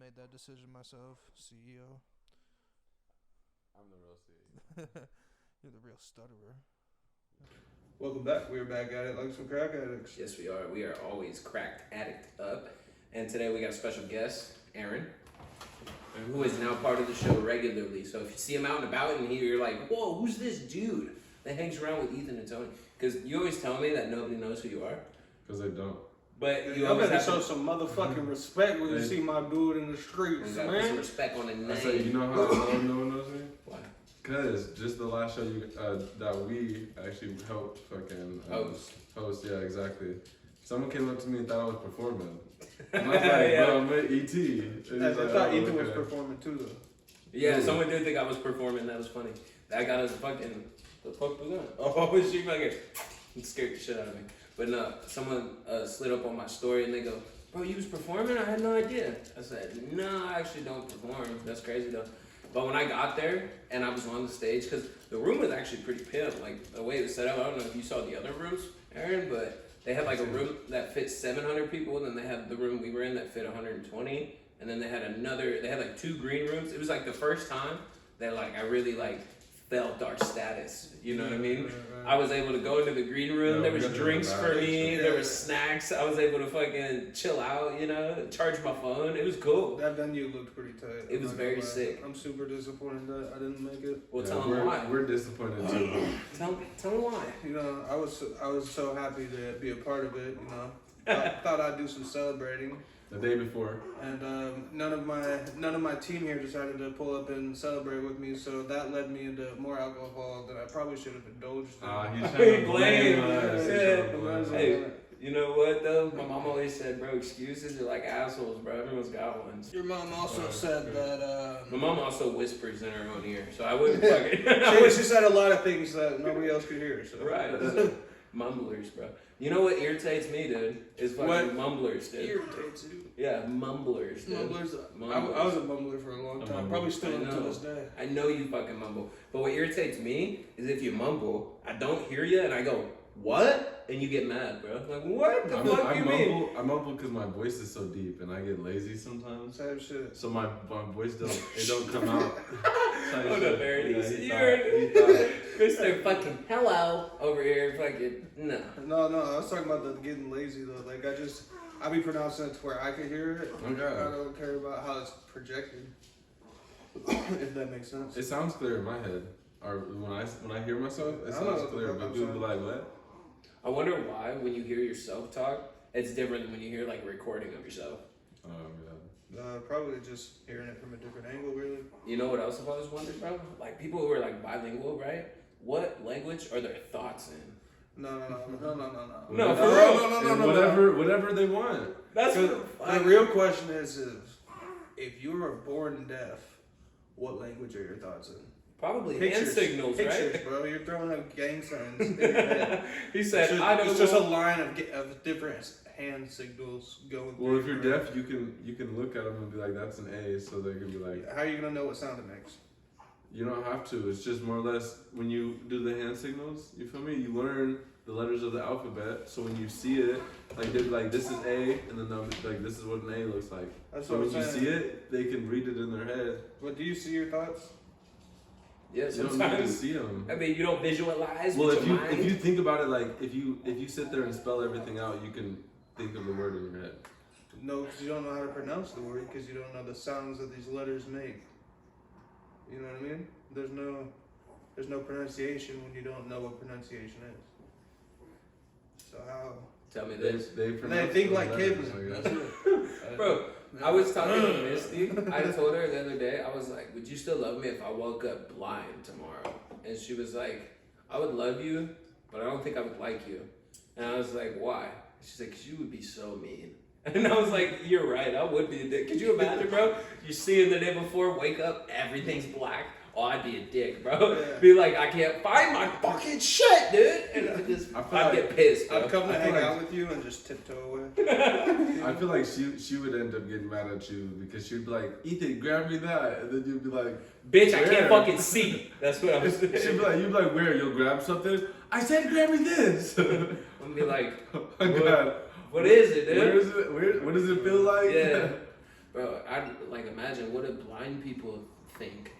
made that decision myself. CEO. I'm the real CEO. You're the real stutterer. Welcome back. We're back at it like some crack addicts. Yes, we are. We are always cracked addict up. And today we got a special guest, Aaron, who is now part of the show regularly. So if you see him out and about and you're like, whoa, who's this dude that hangs around with Ethan and Tony? Because you always tell me that nobody knows who you are. Because they don't. But you Y'all always better have show to some motherfucking respect when you see my dude in the streets, you gotta put man. some respect on the name. I say, you know how I know no one knows me? Why? Because just the last show that we actually helped fucking host. Yeah, exactly. Someone came up to me and thought I was performing. And I was like, Yeah. bro, I'm with E.T. And I he's like, thought oh, Ethan was okay. performing too, though. Yeah, Ooh. someone did think I was performing. That was funny. That guy was fucking. The fuck was that? Oh, she fucking scared the shit out of me. But no, someone slid up on my story and they go, bro, you was performing? I had no idea. I said, no, I actually don't perform. That's crazy though. But when I got there and I was on the stage, because the room was actually pretty pimp. Like the way it was set up, I don't know if you saw the other rooms, Aaron, but they had like a room that fit 700 people. And then they had the room we were in that fit 120. And then they had like 2 green rooms. It was like the first time that like I really like felt our status. You know what I mean? I was able to go into the green room. Yeah, There we was got to drinks the for back. me. Yeah. There was snacks. I was able to fucking chill out, you know, charge my phone. It was cool. That venue looked pretty tight. It was I'm not very gonna lie. sick. I'm super disappointed that I didn't make it. Well, Yeah, tell them we're, why. We're disappointed too. Tell them why. You know, I was so happy to be a part of it. You know, I thought I'd do some celebrating, The day before. and none of my team here decided to pull up and celebrate with me. So that led me into more alcohol than I probably should have indulged in. He's He trying to blamed blame us. He's yeah. trying to blame us. Hey, you know what though? My mom always said, bro, excuses are like assholes, bro. Everyone's got ones. Your mom also said that. My mom also whispers in her own ear, so I wouldn't fucking. She said a lot of things that nobody else could hear. So. Right. Mumblers, bro. You know what irritates me, dude? Is fucking What? mumblers, dude. Irritates you. Yeah, mumblers, dude. Mumblers. Mumblers. I was a mumbler for a long time. Probably still I am to know. this day. I know you fucking mumble. But what irritates me is if you mumble, I don't hear you, and I go, what? And you get mad, bro. Like, what the fuck you mean? I mumble because my voice is so deep and I get lazy sometimes. Same shit. So my voice don't come out. Hold up, Aaron. Yeah, he You're thought. Mr. fucking hello over here, fucking no. No, I was talking about the getting lazy though. Like I be pronouncing it to where I could hear it. Okay. I don't care about how it's projected. If that makes sense. It sounds clear in my head. Or when I hear myself, it I don't know sounds what the clear. fuck But I'm people be saying. like, what? I wonder why when you hear yourself talk, it's different than when you hear like a recording of yourself. Oh god. Probably just hearing it from a different angle, really. You know what else I've always wondered, bro? Like people who are like bilingual, right? What language are their thoughts in? No. No, for real. And whatever they want. That's The real question is if you were born deaf, what language are your thoughts in? probably hand signals, pictures, right? bro. You're throwing up gang signs in your head. He said, It's just, I don't it's just a know. line of different hand signals going. Well, if through you're your deaf, you can look at them and be like, that's an A, so they can be like, brain. How are you gonna know what sound it makes? you don't have to. It's just more or less when you do the hand signals. You feel me? You learn the letters of the alphabet, so when you see it, like they'll be like, this is A, and then they'll be like, this is what an A looks like. That's So what when I'm you saying. see it, they can read it in their head. But do you see your thoughts? Yeah, You don't need to sometimes. see them. I mean, you don't visualize Well, with if your you mind. if you think about it, like if you sit there and spell everything out, you can think of the word in your head. No, because you don't know how to pronounce the word because you don't know the sounds that these letters make. You know what I mean? There's no pronunciation when you don't know what pronunciation is. So how? Tell me this. They pronounce think those like letters, cavemen. I That's guess. it. Bro, I was talking to Misty. I told her the other day, I was like, would you still love me if I woke up blind tomorrow? And she was like, I would love you, but I don't think I would like you. And I was like, why? She's like, because you would be so mean. And I was like, you're right, I would be a dick. Could you imagine, bro? You see him the day before, wake up, everything's black. Oh, I'd be a dick, bro. Yeah. Be like, I can't find my fucking shit, dude. And I'd get pissed, bro. I'd come to I hang feel out like- with you and just tiptoe away. I feel like she would end up getting mad at you because she'd be like, Ethan, grab me that, and then you'd be like, Bitch, I where? can't fucking see. That's what I was She'd saying. be like, you'd be like, where? You'll grab something? I said, grab me this. I'm gonna be like, Oh God. what is it, dude? Where is it? What does it feel like? Yeah. Bro, I'd like imagine what do blind people think?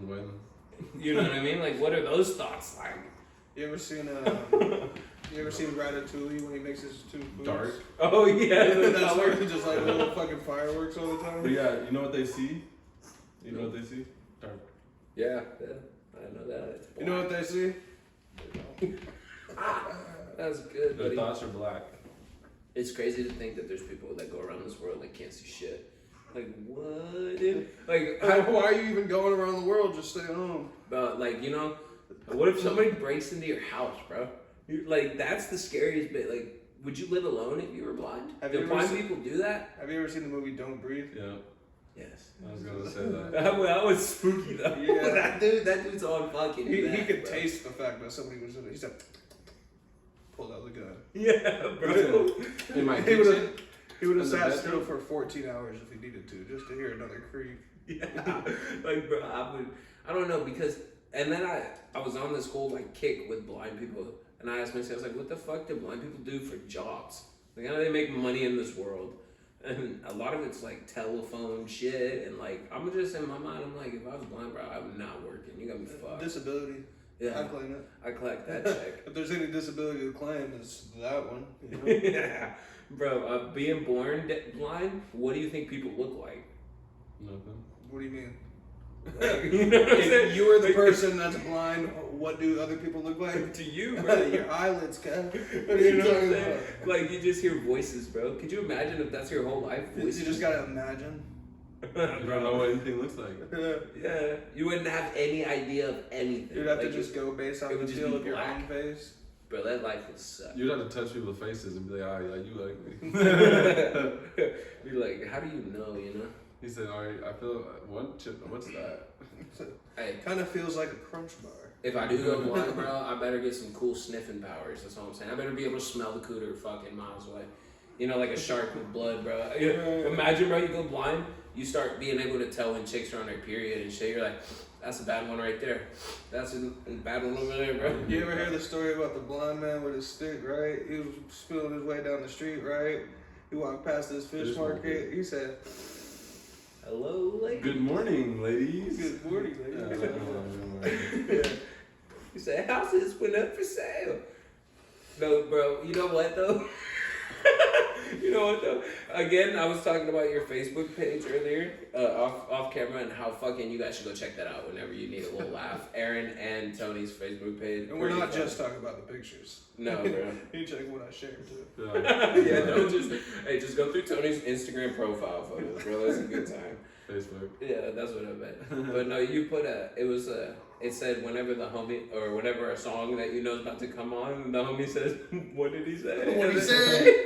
When? You know what I mean? Like, what are those thoughts like? You ever seen Ratatouille when he makes his two foods? Dark. Oh yeah, the That's color. where just like little fucking fireworks all the But time. yeah, you know what they see? You know what they see? Dark. Yeah, I know that. It's You know what they see? That's good, Their buddy. thoughts are black. It's crazy to think that there's people that go around this world that can't see shit. Like what? Dude? Like Why are you even going around the world? Just stay home. like you know, what if somebody breaks into your house, bro? Like that's the scariest bit. Like, would you live alone if you were blind? Have Do you ever blind seen- people do that? Have you ever seen the movie Don't Breathe? Yeah, Yes. I was gonna say that. That was spooky though. Yeah. that dude's on fucking. He meth, could bro. taste the fact that somebody was in it. He said, pulled out the gun. Yeah, bro. In my He would kitchen. have he would have In the sat bedroom? still for 14 hours if he needed to, just to hear another creak. Yeah, like bro, I don't know because, and then I was on this whole like kick with blind people, and I asked myself, I was like, what the fuck do blind people do for jobs? Like, how do they make money in this world? And a lot of it's like telephone shit, and like I'm just in my mind, I'm like, if I was blind, bro, I'm not working. You got me fucked. Disability. I Yeah, claim it. I collect that check. If there's any disability to claim, it's that one. You know? Yeah, bro, being born blind, what do you think people look like? Nothing. What do you mean? You know what I'm saying? If you are the person that's blind, what do other people look like? To you, bro. Your eyelids, Kev. What are You you know what I'm talking saying? about? Like, you just hear voices, bro. Could you imagine if that's your whole life? You Voices? just gotta imagine. You don't know what anything looks like. Yeah, you wouldn't have any idea of anything. You'd have Like, to just go based off it the would just feel be of your black. own face. Bro, that life would suck. You'd have to touch people's faces and be like, "Ah, yeah, you ugly." Be like, how do you know? You know? He said, "All right, I feel one chip. What's that?" Hey, Kind of feels like a crunch bar. if I do go blind, bro, I better get some cool sniffing powers. That's all I'm saying. I better be able to smell the cooter fucking miles away. You know, like a shark with blood, bro. Imagine, bro, you go blind, you start being able to tell when chicks are on their period and shit. You're like, that's a bad one right there. That's a bad one over there, bro. You ever hear the story about the blind man with his stick, right? He was spilling his way down the street, right? He walked past this fish market. He said, Hello, lady. Good morning, ladies. "Good morning, lady." Yeah. He said, houses went up for sale. No, bro, you know what, though? You know what though? Again, I was talking about your Facebook page earlier, off camera, and how fucking you guys should go check that out whenever you need a little laugh. Aaron and Tony's Facebook page. And we're not just talking about the pictures. No, bro. You check what I shared too. Yeah, don't just go through Tony's Instagram profile photos, bro. That's a good time. Facebook. Yeah, that's what I meant. But no, you put it said whenever the homie, or whenever a song that you know is about to come on, the homie says, what did he say? What did he say?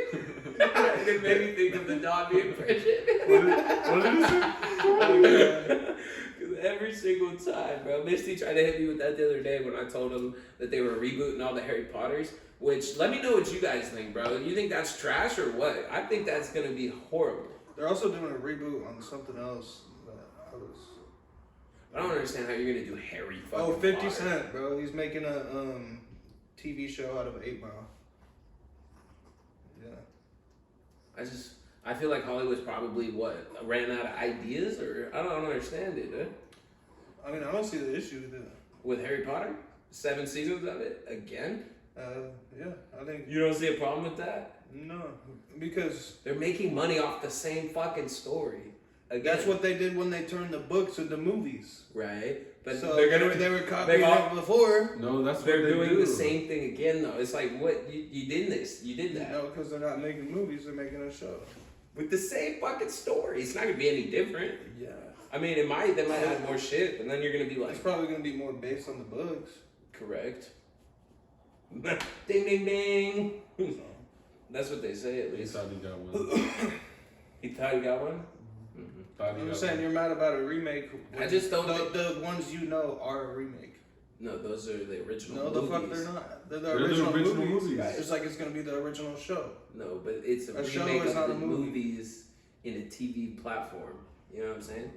It made me think of the Dobby impression. What did he say? Because every single time, bro. Misty tried to hit me with that the other day when I told him that they were rebooting all the Harry Potters. Which, let me know what you guys think, bro. You think that's trash or what? I think that's gonna be horrible. They're also doing a reboot on something else. I don't understand how you're gonna do Harry fucking Oh, 50 Potter. Cent, bro. He's making a TV show out of 8 Mile. Yeah. I feel like Hollywood's probably ran out of ideas, or I don't understand it, dude. I mean, I don't see the issue with it. With Harry Potter, 7 seasons of it again. Yeah, I think You don't see a problem with that? no, because They're making money off the same fucking story. Again. that's what they did when they turned the books into movies. Right, but So they're gonna they were copying they all- it before. No, that's what they're they doing do. the same thing again though. It's like what you did this, you did that No, because they're not making movies; they're making a show. with the same fucking story. It's not gonna be any different. Yeah, I mean, they might add more shit, but then you're gonna be like, it's probably gonna be more based on the books. correct. Ding ding ding. So. That's what they say at He least. thought he got one. He thought he got one. Thought he I'm got saying one. you're mad about a remake. I just don't The ones you know are a remake. No, those are the original No, movies. the fuck they're not. They're the They're the original, original movies. movies. It's like it's gonna be the original show. No, but it's a A show remake is of not the a movie. movies in a TV platform. You know what I'm saying?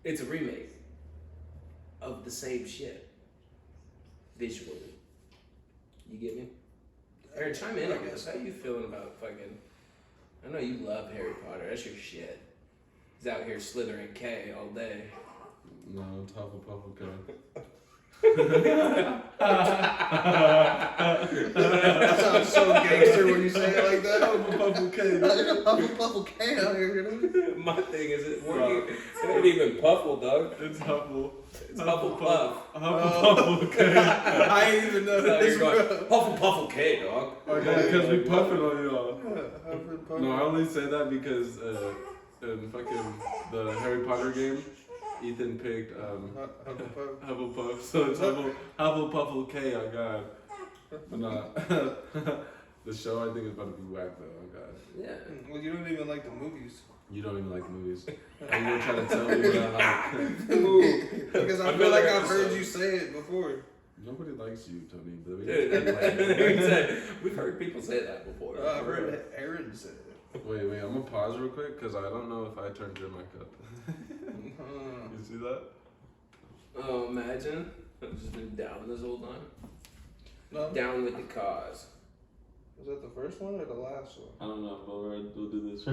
It's a remake of the same shit visually. You get me? Aaron, chime in on this. How you feeling about fucking I know you love Harry Potter. That's your shit. He's out here slithering K all day. No, it's Hufflepuff, okay. That sounds so gangster when you say it like that. Hufflepuff, okay. Hufflepuff okay out here, you know? My thing is, it working. It ain't even Puffle, dog. It's Huffle. It's Hufflepuff. Hufflepuff, okay. I ain't even know So that. you're going, Hufflepuff, okay, dog. Because we puffing on y'all. Hufflepuff. No, I only say that because in fucking the Harry Potter game, Ethan picked Hufflepuff. Hufflepuff, so it's Hufflepuff, okay, oh god. But nah, the show I think is about to be whack though, oh god. Yeah. Well, you don't even like the movies. You don't even like movies. Are you gonna try to tell me what I like? Because I I feel feel like like I've heard episode. you say it before. Nobody likes you, Tony. But We've heard people say that before. I've heard Aaron say it. wait, I'm gonna pause real quick because I don't know if I turned your mic up. You see that? Oh, imagine. I've just been down this whole time. No? Down with the cause. Was that the first one or the last one? I don't know, but we'll do this.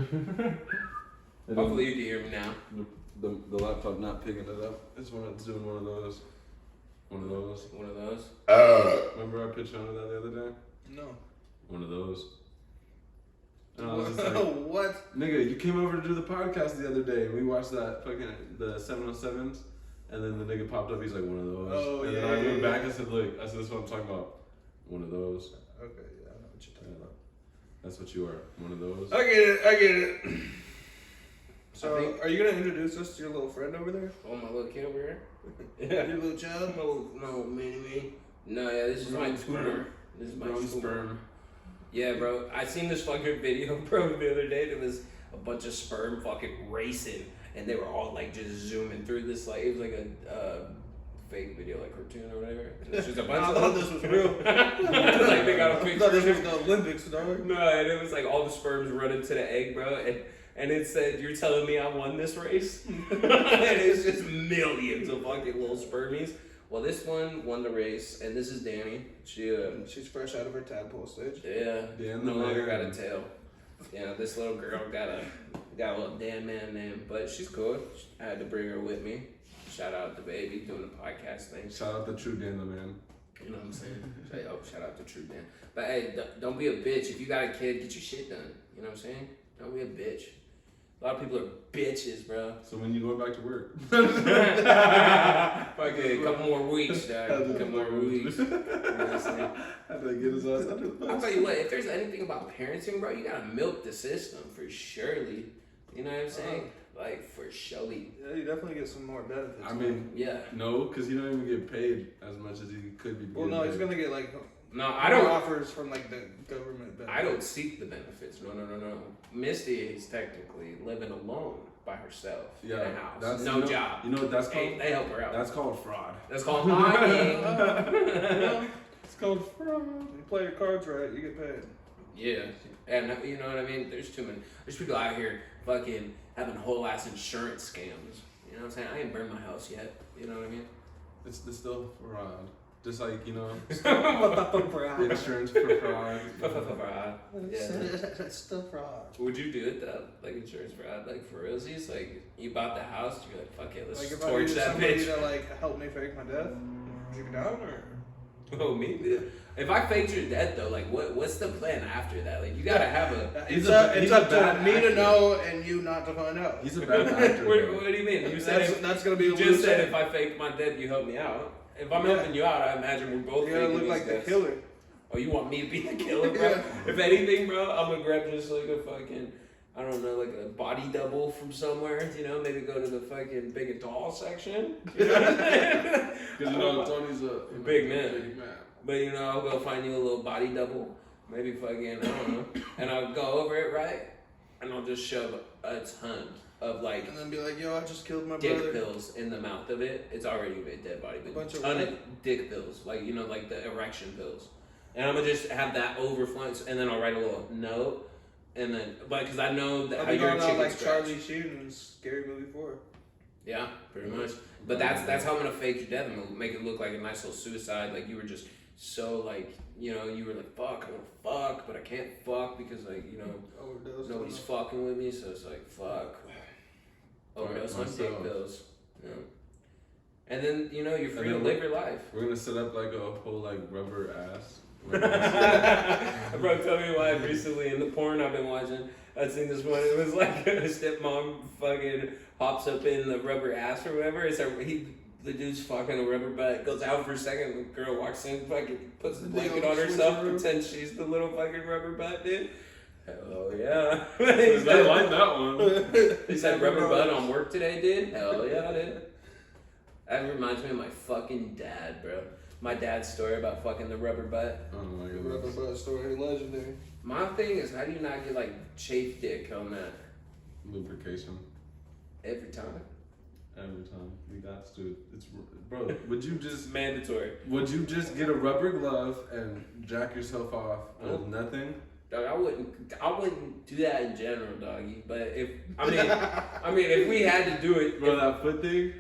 Hopefully you can hear me now. The laptop not picking it up. It's doing one of those. One of those. One of those. Remember I pitched onto that the other day? No. One of those. And I was just like, What? nigga, you came over to do the podcast the other day. We watched that fucking the 707s, and then the nigga popped up. He's like, one of those. Oh, and yeah, then I went yeah, back yeah. and said, look, I said, that's what I'm talking about. One of those. Okay, yeah, I know what you're talking about. That's what you are. One of those. I get it. So, I think- are you gonna introduce us to your little friend over there? Oh, my little kid over here? Your little child? No, mini. No, yeah, this is my Grown tutor. sperm. This is my Grown tutor. sperm. Yeah, bro. I seen this fucking video, bro, the other day. It was a bunch of sperm fucking racing, and they were all like just zooming through this. Like it was like a fake video, like cartoon or whatever. And it's just a bunch I of thought this was real. like they got a I picture. thought this of was it. the Olympics, dog. No, and it was like all the sperms running to the egg, bro, and it said, "You're telling me I won this race?" And it's just millions of fucking little spermies. Well, this one won the race, and this is Danny. She's fresh out of her tadpole stage. Yeah, Dan no the longer man. got a tail. Yeah, this little girl got a little Dan man name, but she's cool. I had to bring her with me. Shout out to baby doing the podcast thing. Shout out the true Dan the man. You know what I'm saying? Shout out to True Dan. But hey, don't be a bitch. If you got a kid, get your shit done. You know what I'm saying? Don't be a bitch. A lot of people are bitches, bro. So when you going back to work? Fucking a couple more weeks, dog. A couple more weeks. You know what I'm saying? Had to get his ass under the I'll bus. tell you what, if there's anything about parenting, bro, you gotta milk the system for surely. You know what I'm saying? Like, for surely. Yeah, you definitely get some more benefits. I mean, Yeah. no, because he don't even get paid as much as he could be. well, no, getting he's paid. gonna get like No, I don't. offers from like the government benefits. I don't seek the benefits. No. Misty is technically living alone by herself in a house. that's No you know, job. You know what that's Hey, called? they help her out. That's called fraud. That's called hiding. It's called fraud. You play your cards right, you get paid. Yeah, and you know what I mean. There's people out here fucking having whole ass insurance scams. You know what I'm saying? I ain't burned my house yet. You know what I mean? It's still fraud. Just like, you know, the Fraud. insurance for fraud. Yeah. It's still fraud. Would you do it though? Like insurance fraud, like for realsies? Like you bought the house, you're like, fuck it, let's Like just if I torch needed that somebody bitch. to like help me fake my death, would you go down or? Oh, me? If I faked your death though, like what's the plan after that? Like you gotta have a. It's a up, bad it's up to me actor. to know and you not to find out. He's a bad actor. What though. do you mean? You said That's gonna be you a just loose said end. if I faked my death, you help me out. If I'm Yeah. helping you out, I imagine we're both You gotta faking look these like the deaths. killer. Oh, you want me to be the killer, bro? Yeah. If anything, bro, I'm gonna grab just like a fucking, I don't know, like a body double from somewhere. You know, maybe go to the fucking big and tall section. You know what I'm saying? Because you know Tony's a Big man. Big man. But you know, I'll go find you a little body double, maybe fucking, I don't know, and I'll go over it right, and I'll just shove a ton of like And then be like, yo, I just killed my dick brother. pills in the mouth of it. It's already a dead body, but Bunch a of ton what? of dick pills, like you know, like the erection pills. And I'm gonna just have that overflowing, and then I'll write a little note, and then, but because I know that I'll how be you're a going out chicken like scratch. Charlie Sheen in Scary Movie 4. Yeah, pretty much. But that's how I'm gonna fake your death. I'm gonna make it look like a nice little suicide, like you were just so like, you know, you were like, fuck, I want to fuck, but I can't fuck because like, you know, Overdose. nobody's fucking with me, so it's like, fuck. Overdose on dick pills. Yeah. And then, you know, you're free to live your life. We're gonna set up like a whole like rubber ass. Bro, tell me why recently in the porn I've been watching, I seen this one. It was like a stepmom fucking hops up in the rubber ass or whatever. It's the dude's fucking a rubber butt, goes out for a second, the girl walks in, fucking puts the blanket on herself, pretends she's the little fucking rubber butt, dude. Hell yeah. I like that one. He said rubber butt on work today, dude. Hell yeah, dude. That reminds me of my fucking dad, bro. My dad's story about fucking the rubber butt. Oh my The rubber goodness. butt story, legendary. My thing is, how do you not get like chafe dick on that Lubrication. every time? Every time. We got to. It's bro. Would you just Mandatory. Would you just get a rubber glove and jack yourself off with nothing? Dog, I wouldn't do that in general, doggy. But if if we had to do it, Bro, that foot thing.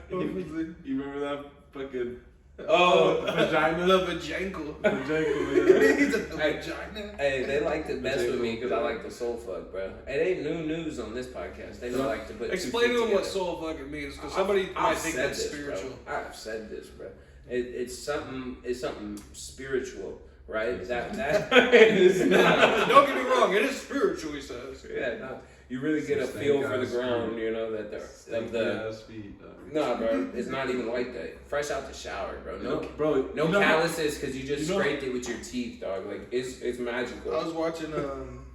You remember that fucking Vagina. The vajankle. vagina? He's a vagina. Hey, they like to mess with me because I like to soul fuck, bro. It ain't new news on this podcast. They don't like to put. Explain two to feet them what together. soul fucking means, because somebody might think said that's this, spiritual. Bro. I've said this, bro. It's something spiritual, right? That Don't get me wrong, it is spiritual, he says. Yeah, no. You really get a feel for the ground, you know, that the ass feet. no, bro, it's not even like that. Fresh out the shower, bro. No you know calluses because you just scraped it with your teeth, dog. Like it's magical. I was watching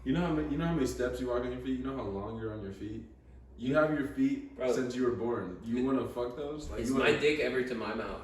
You know how many steps you walk on your feet? You know how long you're on your feet? You have your feet Bro. since you were born. You want to fuck those? Like, Is you my wanna, dick ever to my mouth?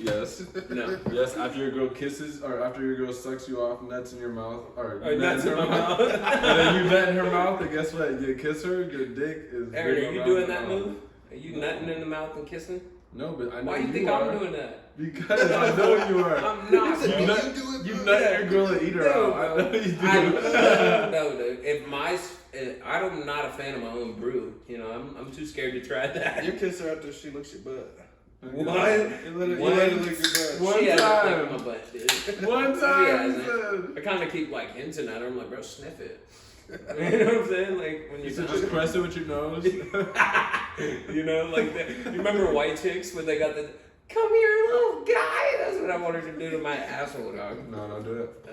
Yes. No. Yes, after your girl kisses, or after your girl sucks you off, nuts in your mouth, or Nuts in my mouth. and then you nut in her mouth, and guess what? You kiss her, your dick is. Aaron, big are you around doing the that mouth. move? Are you nutting in the mouth and kissing? No, but I know Why do you think are. I'm doing that? Because I know you are. I'm not. You bro. nut, do it, you bro. nut your girl and eat her No, out. I bro. know you do. No, dude. I'm not a fan of my own brew. You know, I'm too scared to try that. you kiss her after she licks your butt. What? You let her lick your butt. One She hasn't time. licked my butt, dude. One She time. hasn't. I kind of keep like hinting at her. I'm like, bro, sniff it. You know what I'm saying? Like when You you should just press it with your nose. you know, like you remember white chicks when they got the come here, little guy. That's what I wanted to do to my asshole, dog. No, don't do it.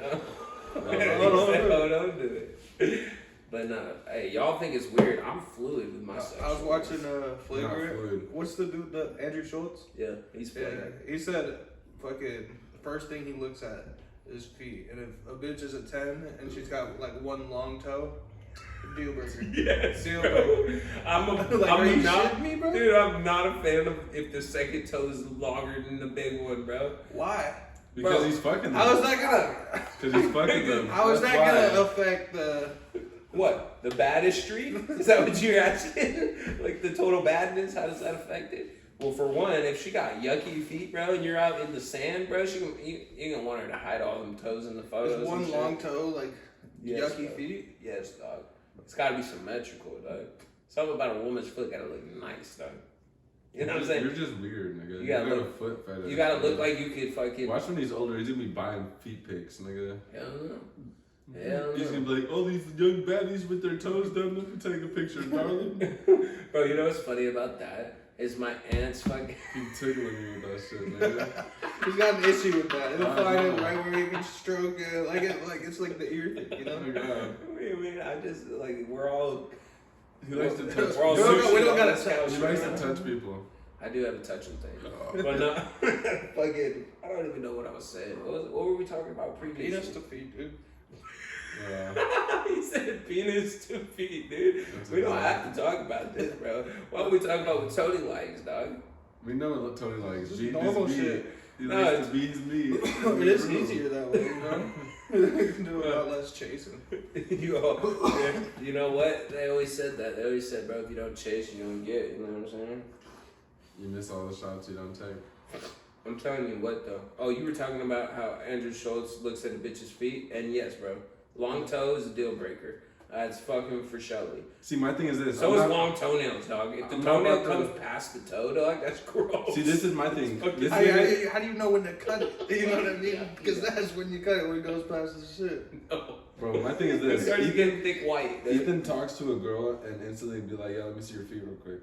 Don't do it. But no, hey, y'all think it's weird. I'm fluid with my sex. I was watching Flavor Not It. fluid. What's the dude that Andrew Schultz? Yeah, he's Yeah, fluid. he said fucking first thing he looks at is feet, and if a bitch is a 10 and she's got like one long toe, deal breaker. Yes, Deal bro. breaker. I'm Are you not, shitting me, bro? dude. I'm not a fan of if the second toe is longer than the big one, bro. Why? Because Bro, he's fucking them. How is that gonna? Because he's fucking them. How is That's that why. gonna affect the? What? The baddest street? Is that what you're asking? Like the total badness? How does that affect it? Well, for one, if she got yucky feet, bro, and you're out in the sand, bro, you gonna want her to hide all them toes in the photos. Is one and shit. long toe like Yes, yucky dog. feet? Yes, dog. It's gotta be symmetrical, dog. Something about a woman's foot gotta look nice, dog. You know what I'm saying? You're just weird, nigga. You gotta got look- a foot fetish. You gotta look like you could fucking. Watch when he's older, he's gonna be buying feet pics, nigga. Hell no. Hell He's no. gonna be like, oh, these young baddies with their toes done. Let me take a picture, darling. Bro, you know what's funny about that? Is my aunt's fucking. Keep tickling me with that shit, nigga. He's got an issue with that. He'll I find it know. right where he can stroke it, like it's like the ear thing, you Oh my know. god. I mean, I just like we're all. He likes to touch. We're all We don't- sushi we don't on gotta this touch. couch He right likes to now. touch people. I do have a touching thing, but no, fucking. I don't even know what I was saying. What were we talking about previously? Penis to feet, dude. Yeah. He said penis to feet, dude. That's We don't exactly- have to talk about this, bro. Why are we talking about what Tony likes, dog? We know what Tony likes. Just Beat normal his meat. shit. He No, likes it's- to beat his meat. It is easier that way, you know. You can do a lot less chasing. You know what? They always said that. They always said, bro, if you don't chase, you don't get. You know what I'm saying? You miss all the shots you don't take. I'm telling you what though. Oh, you were talking about how Andrew Schultz looks at a bitch's feet, and yes, bro, long toe is a deal breaker. That's fucking for Shelly. See, my thing is this. So I'm is not- long toenails, dog. If the I'm not toenail about comes to- past the toe, dog, that's gross. See, this is my thing. This How, nigga- how do you know when to cut it? You know what I mean? Because that's when you cut it, when it goes past the shit. No. Bro, my thing is It this. starts getting thick white. Ethan talks to a girl and instantly be like, "Yeah, let me see your feet real quick."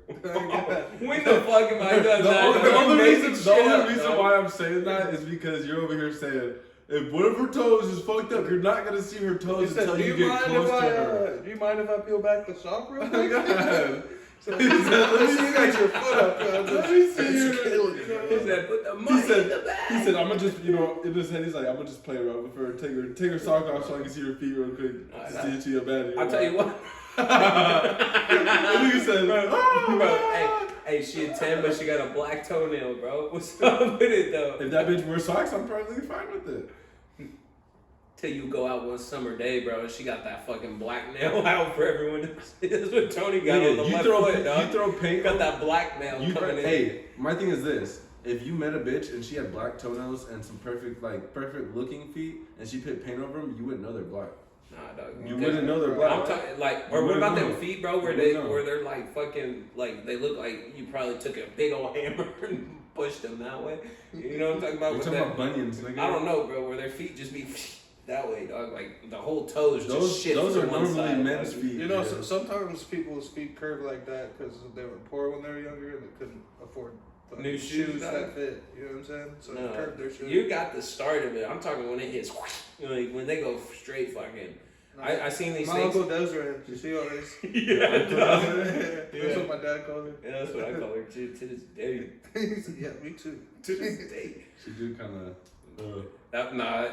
When the fuck am I done The that? only, Don't the make only some shit up, reason dog. why I'm saying that is because you're over here saying, if one of her toes is fucked up, you're not gonna see her toes until you get close to her. Do you mind if I peel back the sock real quick? God. So, let me see you got your foot up. Let me see your- He said, put the He money in the said, bag. he said, I'm gonna just, in his head, he's like, I'm gonna just play around with her, take her sock off so I can see her feet real quick, to see if she a baddie. I'll tell you what. And he said, Bro, hey, she a 10, but she got a black toenail, bro. What's up with it, though? if that bitch wears socks, I'm probably fine with it. Till you go out one summer day, bro, and she got that fucking black nail out for everyone to see. That's what Tony got on the you left throw, foot, dog. you throw paint. got that black nail coming in. Hey, my thing is this: if you met a bitch and she had black toenails and some perfect looking feet, and she put paint over them, you wouldn't know they're black. Nah, dog. You wouldn't know they're black. I'm talking like, You or what wouldn't about know. them feet, bro? Where You they, wouldn't know. where they're like fucking, like they look like you probably took a big old hammer and pushed them that way. You know what I'm talking about? We're With talking that, about bunions, nigga. I don't know, bro. Where their feet just be that way, dog. Like the whole toes just shift. Those are from one normally side, men's dog. feet. You know, yeah. sometimes people's feet curve like that because they were poor when they were younger and they couldn't afford fucking New shoes, that fit. You know what I'm saying? So No, they curved their shoes. you got the start of it. I'm talking when it hits, like when they go straight fucking. I seen these my things. uncle Desiree, you see all this? Yeah, That's what my dad called her. yeah, that's what I call her to this day. Yeah, me too. To this day. She do kind of. That, nah,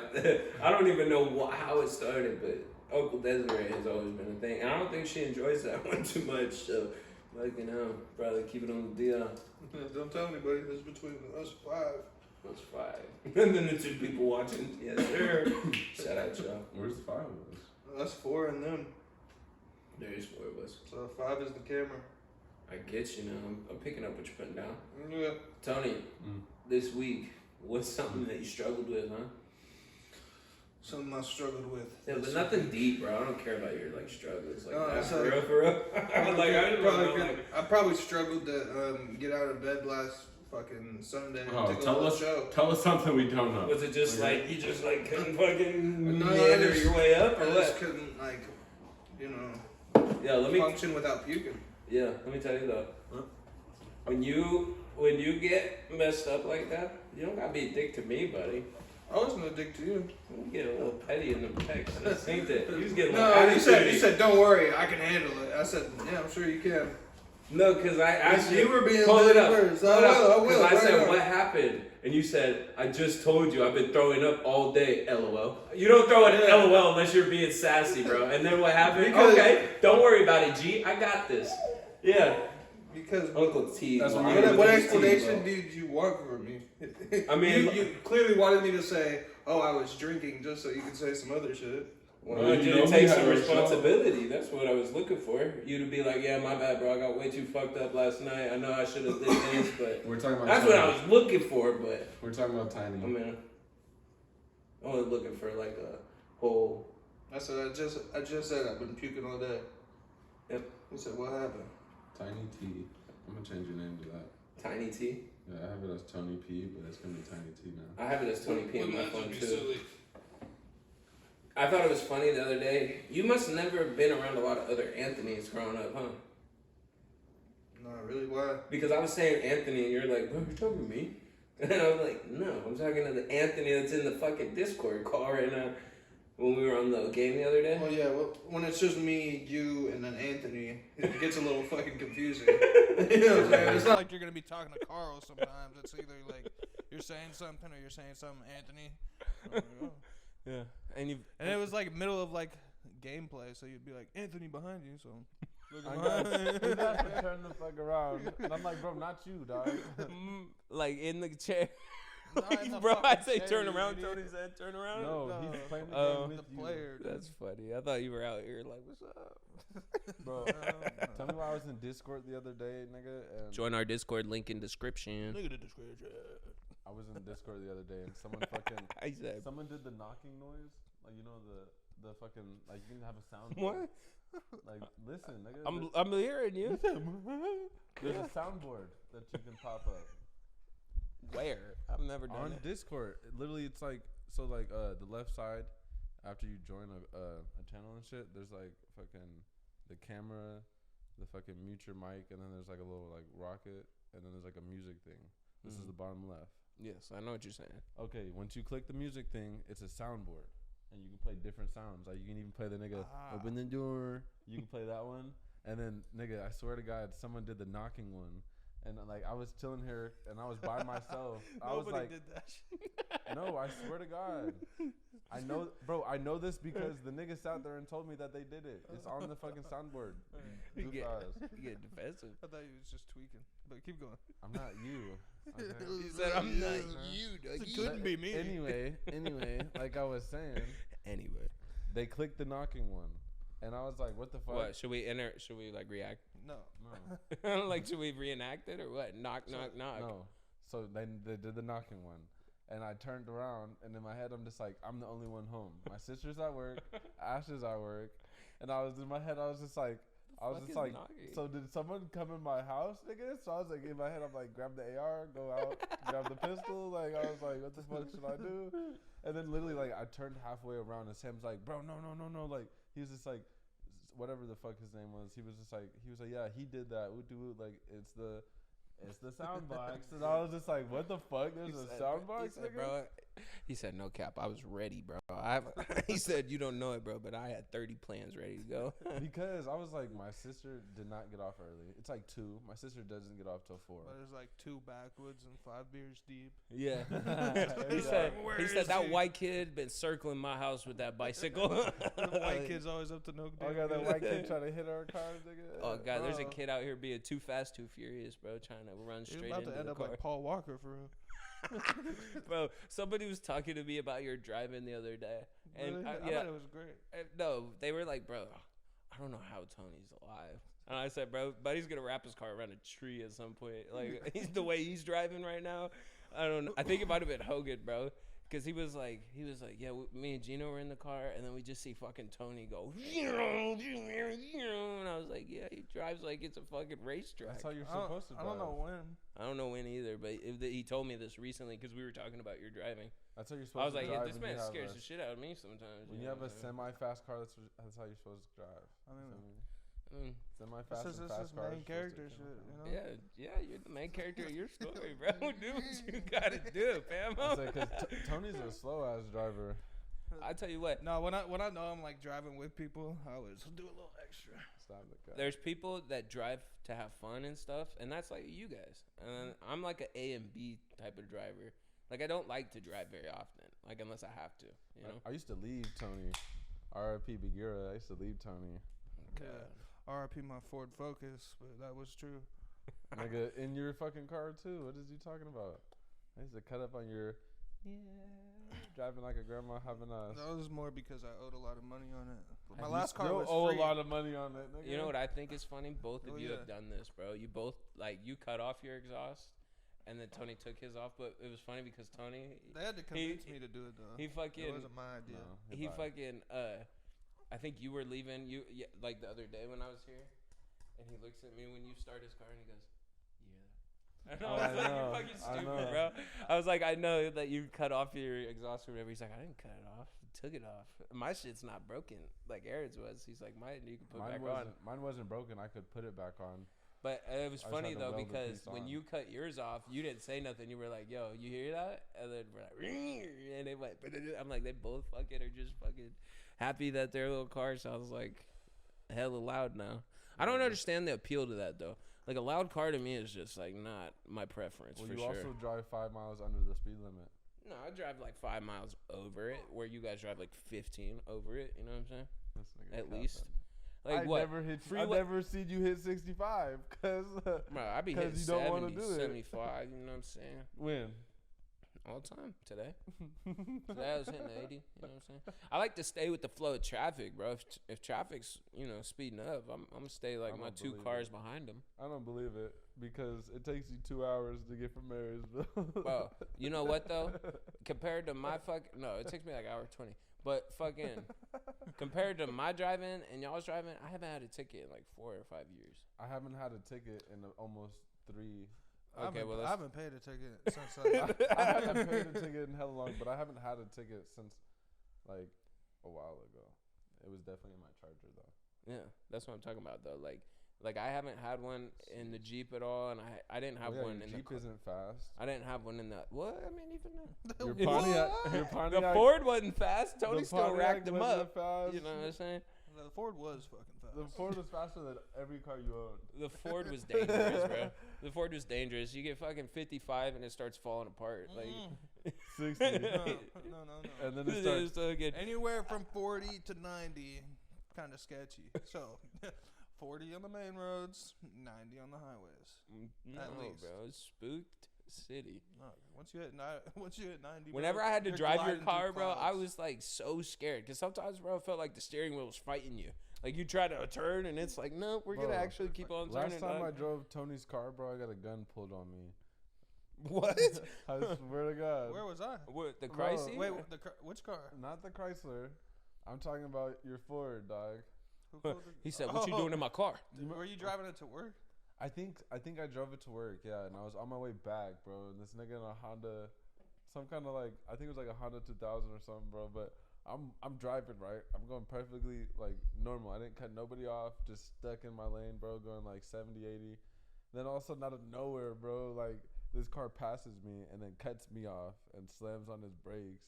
I don't even know how it started, but Uncle Desiree has always been a thing. And I don't think she enjoys that one too much, so, like, probably keep it on the DL. Don't tell anybody. This is between us five. That's 5. And then the 2 people watching. Yes, sir. Shout out, y'all. Where's the 5 of us? Us 4 and them. There is 4 of us. So 5 is the camera. I get you now. I'm picking up what you're putting down. Yeah. Tony, this week, what's something that you struggled with, huh? Something I struggled with. Yeah, but nothing deep, bro. I don't care about your, like, struggles. Like, No, that. it's For like- real, for real. Like, I don't know, like, I probably struggled to get out of bed last fucking Sunday and Oh, take a tell little us- show. Tell us something we don't know. was it just Okay. like, you just, like, couldn't fucking No, meander I just- your way up, or I what? just couldn't Yeah, let me, function without puking. yeah, let me tell you though. Huh? When you get messed up like that, you don't gotta be a dick to me, buddy. I wasn't a dick to you. You get a little petty in the texts, ain't that? You just get a little No, you attitude. said don't worry, I can handle it. I said, yeah, I'm sure you can. No, because I asked You were being hold it very up. words. Hold I up. will. Because I right said, now. what happened? And you said, I just told you I've been throwing up all day, LOL. You don't throw an Yeah. LOL unless you're being sassy, bro. And then what happened? Because- Okay, don't worry about it, G. I got this. Yeah. Because Uncle T. That's bro. what what, I'm what gonna explanation did you want from me? I mean- you clearly wanted me to say, oh, I was drinking just so you could say some other shit. Well, Well, I you did know take we some had our responsibility. That's what I was looking for. You to be like, yeah, my bad, bro. I got way too fucked up last night. I know I should have did this, but We're talking about. that's what I was looking for. But We're talking about Tiny. I mean, I was looking for like a whole. I said, I just said I've been puking all day. Yep. He said, what happened? Tiny T. I'm gonna change your name to that. Tiny T. Yeah, I have it as Tony P, but it's gonna be Tiny T now. I have it as Tony P on my Wouldn't that phone just be too. silly? I thought it was funny the other day. You must have never been around a lot of other Anthony's growing up, huh? No, really, why? Because I was saying Anthony, and you're like, bro, you're talking to me? And I was like, no, I'm talking to the Anthony that's in the fucking Discord call right now. When we were on the game the other day. Well, yeah, when it's just me, you, and then Anthony, it gets a little fucking confusing. You know what I'm saying? It's It's not not like you're gonna be talking to Carl sometimes. It's either like you're saying something or you're saying something, Anthony. I'm like, oh. Yeah. And And it was like middle of like gameplay, so you'd be like Anthony behind you. So look I behind. You guys can turn the fuck around. And I'm like, bro, not you, dog. like in the chair. Not in the Bro, I fucking say chair, turn you around. idiot. Tony said turn around. No, No. he's playing the Oh. game with The you. player. That's funny. I thought you were out here like, what's up? Bro, No. tell me why I was in Discord the other day, nigga. And Join our Discord link in description. Look at the description. I was in Discord the other day and someone fucking, I said, someone did the knocking noise. Like, you know, the fucking, like, you can have a sound. what? Like, listen, nigga. I'm hearing you. There's a soundboard that you can pop up Where? I've never done on it. Discord. Literally, it's like so. Like the left side, after you join a channel and shit, there's like fucking the camera, the fucking mute your mic, and then there's like a little like rocket, and then there's like a music thing. This is the bottom left. Yes, I know what you're saying. Okay, once you click the music thing, it's a soundboard, and you can play different sounds. Like you can even play the nigga open the door. You can play that one, and then nigga, I swear to God, someone did the knocking one, and like I was chilling here, and I was by myself. I was like, did that shit. no, I swear to God, I know, bro. I know this because the nigga sat there and told me that they did it. It's on the fucking soundboard. You Goof get, eyes. you get defensive. I thought he was just tweaking. But keep going. I'm not you. Okay? He said, "I'm not you, It Dougie." couldn't be me. Anyway, like I was saying, Anyway, they clicked the knocking one, and I was like, "What the fuck?" what should we enter? Should we like react? No. No, Like, should we reenact it or what? Knock, knock, knock. no. So then they did the knocking one, and I turned around, and in my head, I'm just like, I'm the only one home. My sister's at work, Ash is at work, and I was in my head, I was just like, fuck is knocking? so did someone come in my house, nigga? So I was like, in my head, I'm like, grab the AR, go out, grab the pistol. Like, I was like, what the fuck should I do? And then literally, like, I turned halfway around, and Sam's like, bro, no. Like, he was just like, whatever the fuck his name was, he was like, yeah, he did that. Like, it's the sound box. And I was just like, what the fuck? There's a sound box, he said, nigga? bro. He said, no cap. I was ready, bro. He said, you don't know it, bro, but I had 30 plans ready to go. Because I was like, my sister did not get off early. It's like 2. My sister doesn't get off till 4. But there's like 2 backwoods and 5 beers deep. Yeah. He he said- said that white kid been circling my house with that bicycle. The white kid's always up to no good. I got that white kid trying to hit our car, nigga. Oh god, there's a Bro. kid out here being too fast, too furious, bro, trying to run You're straight about into to end the up car. like Paul Walker for real. Bro, somebody was talking to me about your driving the other day, and Really? I, I yeah, thought it was great. no, they were like, bro, I don't know how Tony's alive. And I said, bro, buddy's gonna wrap his car around a tree at some point. Like he's the way he's driving right now. I don't know. I think it might have been Hogan, bro. Because he was like, yeah, me and Gino were in the car, and then we just see fucking Tony go, and I was like, yeah, he drives like it's a fucking racetrack. That's how you're supposed to drive. I don't know when. I don't know when either, but he told me this recently because we were talking about your driving. That's how you're I supposed was to like, drive. yeah, this when you man have scares a- the shit out of me sometimes. When you know have a what I'm saying? semi-fast car, that's how you're supposed to drive. I mean, Semi-fast this and is fast cars. main character shit, you know? Yeah, you're the main character of your story, bro. Do what you gotta do, fam. Because Tony's a slow-ass driver. I tell you what, No, when I know I'm like driving with people, I always do a little extra. Stop the car. there's people that drive to have fun and stuff, and that's like you guys. And I'm like an A and B type of driver. Like I don't like to drive very often, like unless I have to, you know. I used to leave Tony. R.I.P. Bagheera. I used to leave Tony. Yeah. R.I.P. my Ford Focus, but that was true. Nigga, in your fucking car too. What is you talking about? I used to cut up on your driving like a grandma having us. That was more because I owed a lot of money on it. My You last car still was owe free. a lot of money on it, nigga. You know what I think is funny? Both of Oh, you yeah. have done this, bro. You both you cut off your exhaust, and then Tony took his off. But it was funny because Tony, They had to convince me to do it though. he It fucking, wasn't my idea. No, he lied. fucking, I think you were leaving. Like the other day when I was here, and he looks at me when you start his car and he goes, "Yeah." And I Oh, was I like, know, "You're fucking I stupid, know. bro." I was like, "I know that you cut off your exhaust or whatever." He's like, "I didn't cut it off. I took it off. My shit's not broken like Aaron's was." He's like, "Mine you can put back on." Mine wasn't broken. I could put it back on. But it was I just funny had to though weld the because piece when on. you cut yours off, you didn't say nothing. You were like, "Yo, you hear that?" And then we're like, and it went. I'm like, they both fucking are just fucking happy that their little car sounds like hella loud now. I don't understand the appeal to that though. Like a loud car to me is just like not my preference Well, for you sure. also drive 5 miles under the speed limit. No, I drive like 5 miles over it, where you guys drive like 15 over it. You know what I'm saying? This nigga At capping. least. Like I what? never hit. I Freeway- never seen you hit 65 because Bro, I be 'cause hitting you don't wanna 70, do it. 75. You know what I'm saying? when All the time. Today I was hitting 80. You know what I'm saying? I like to stay with the flow of traffic, bro. If traffic's speeding up, I'm gonna stay like I my don't 2 believe cars it. behind them. I don't believe it because it takes you 2 hours to get from Marysville. Bro, you know what though? Compared to my it takes me like 1:20. But fucking compared to my driving and y'all's driving, I haven't had a ticket in like 4 or 5 years. I haven't had a ticket in almost 3. Okay, well, I let's, haven't paid a ticket since like I haven't paid a ticket in hella long, but I haven't had a ticket since like a while ago. It was definitely in my Charger though. yeah, that's what I'm talking about though. Like I haven't had one in the Jeep at all, and I didn't have one your in Jeep the isn't fast. I didn't have one in the what? I mean, even Your It's- Pontiac, your the Pontiac, Ford wasn't fast. the Tony still Pontiac racked them wasn't up. fast. You know what I'm saying? the Ford was fucking fast. The Ford was faster than every car you owned. The Ford was dangerous, bro. The Ford was dangerous. You get fucking 55 and it starts falling apart. Like, 60. no. And then it starts. it's so good. Anywhere from 40 to 90, kind of sketchy. So, 40 on the main roads, 90 on the highways. No, At least. bro. It's spooked city. No, once you hit 90, Whenever bro, I had to you're drive your gliding car, through bro, I clouds. was like so scared because sometimes, bro, it felt like the steering wheel was fighting you. Like you try to turn and it's like, no, we're gonna Bro, actually keep on turning. Last time I dog. drove Tony's car, bro, I got a gun pulled on me. What? I swear to God. Where was I? What the Bro, Chrysler? Wait, which car? Not the Chrysler. I'm talking about your Ford, dog. Who pulled it? He said, "What you Oh. doing in my car?" Were you driving it to work? I think I drove it to work, yeah, and I was on my way back, bro. And this nigga in a Honda, some kind of like, I think it was like a Honda 2000 or something, bro. But I'm driving right. I'm going perfectly like normal. I didn't cut nobody off. Just stuck in my lane, bro, going like 70, 80. Then all of a sudden, out of nowhere, bro, like this car passes me and then cuts me off and slams on his brakes,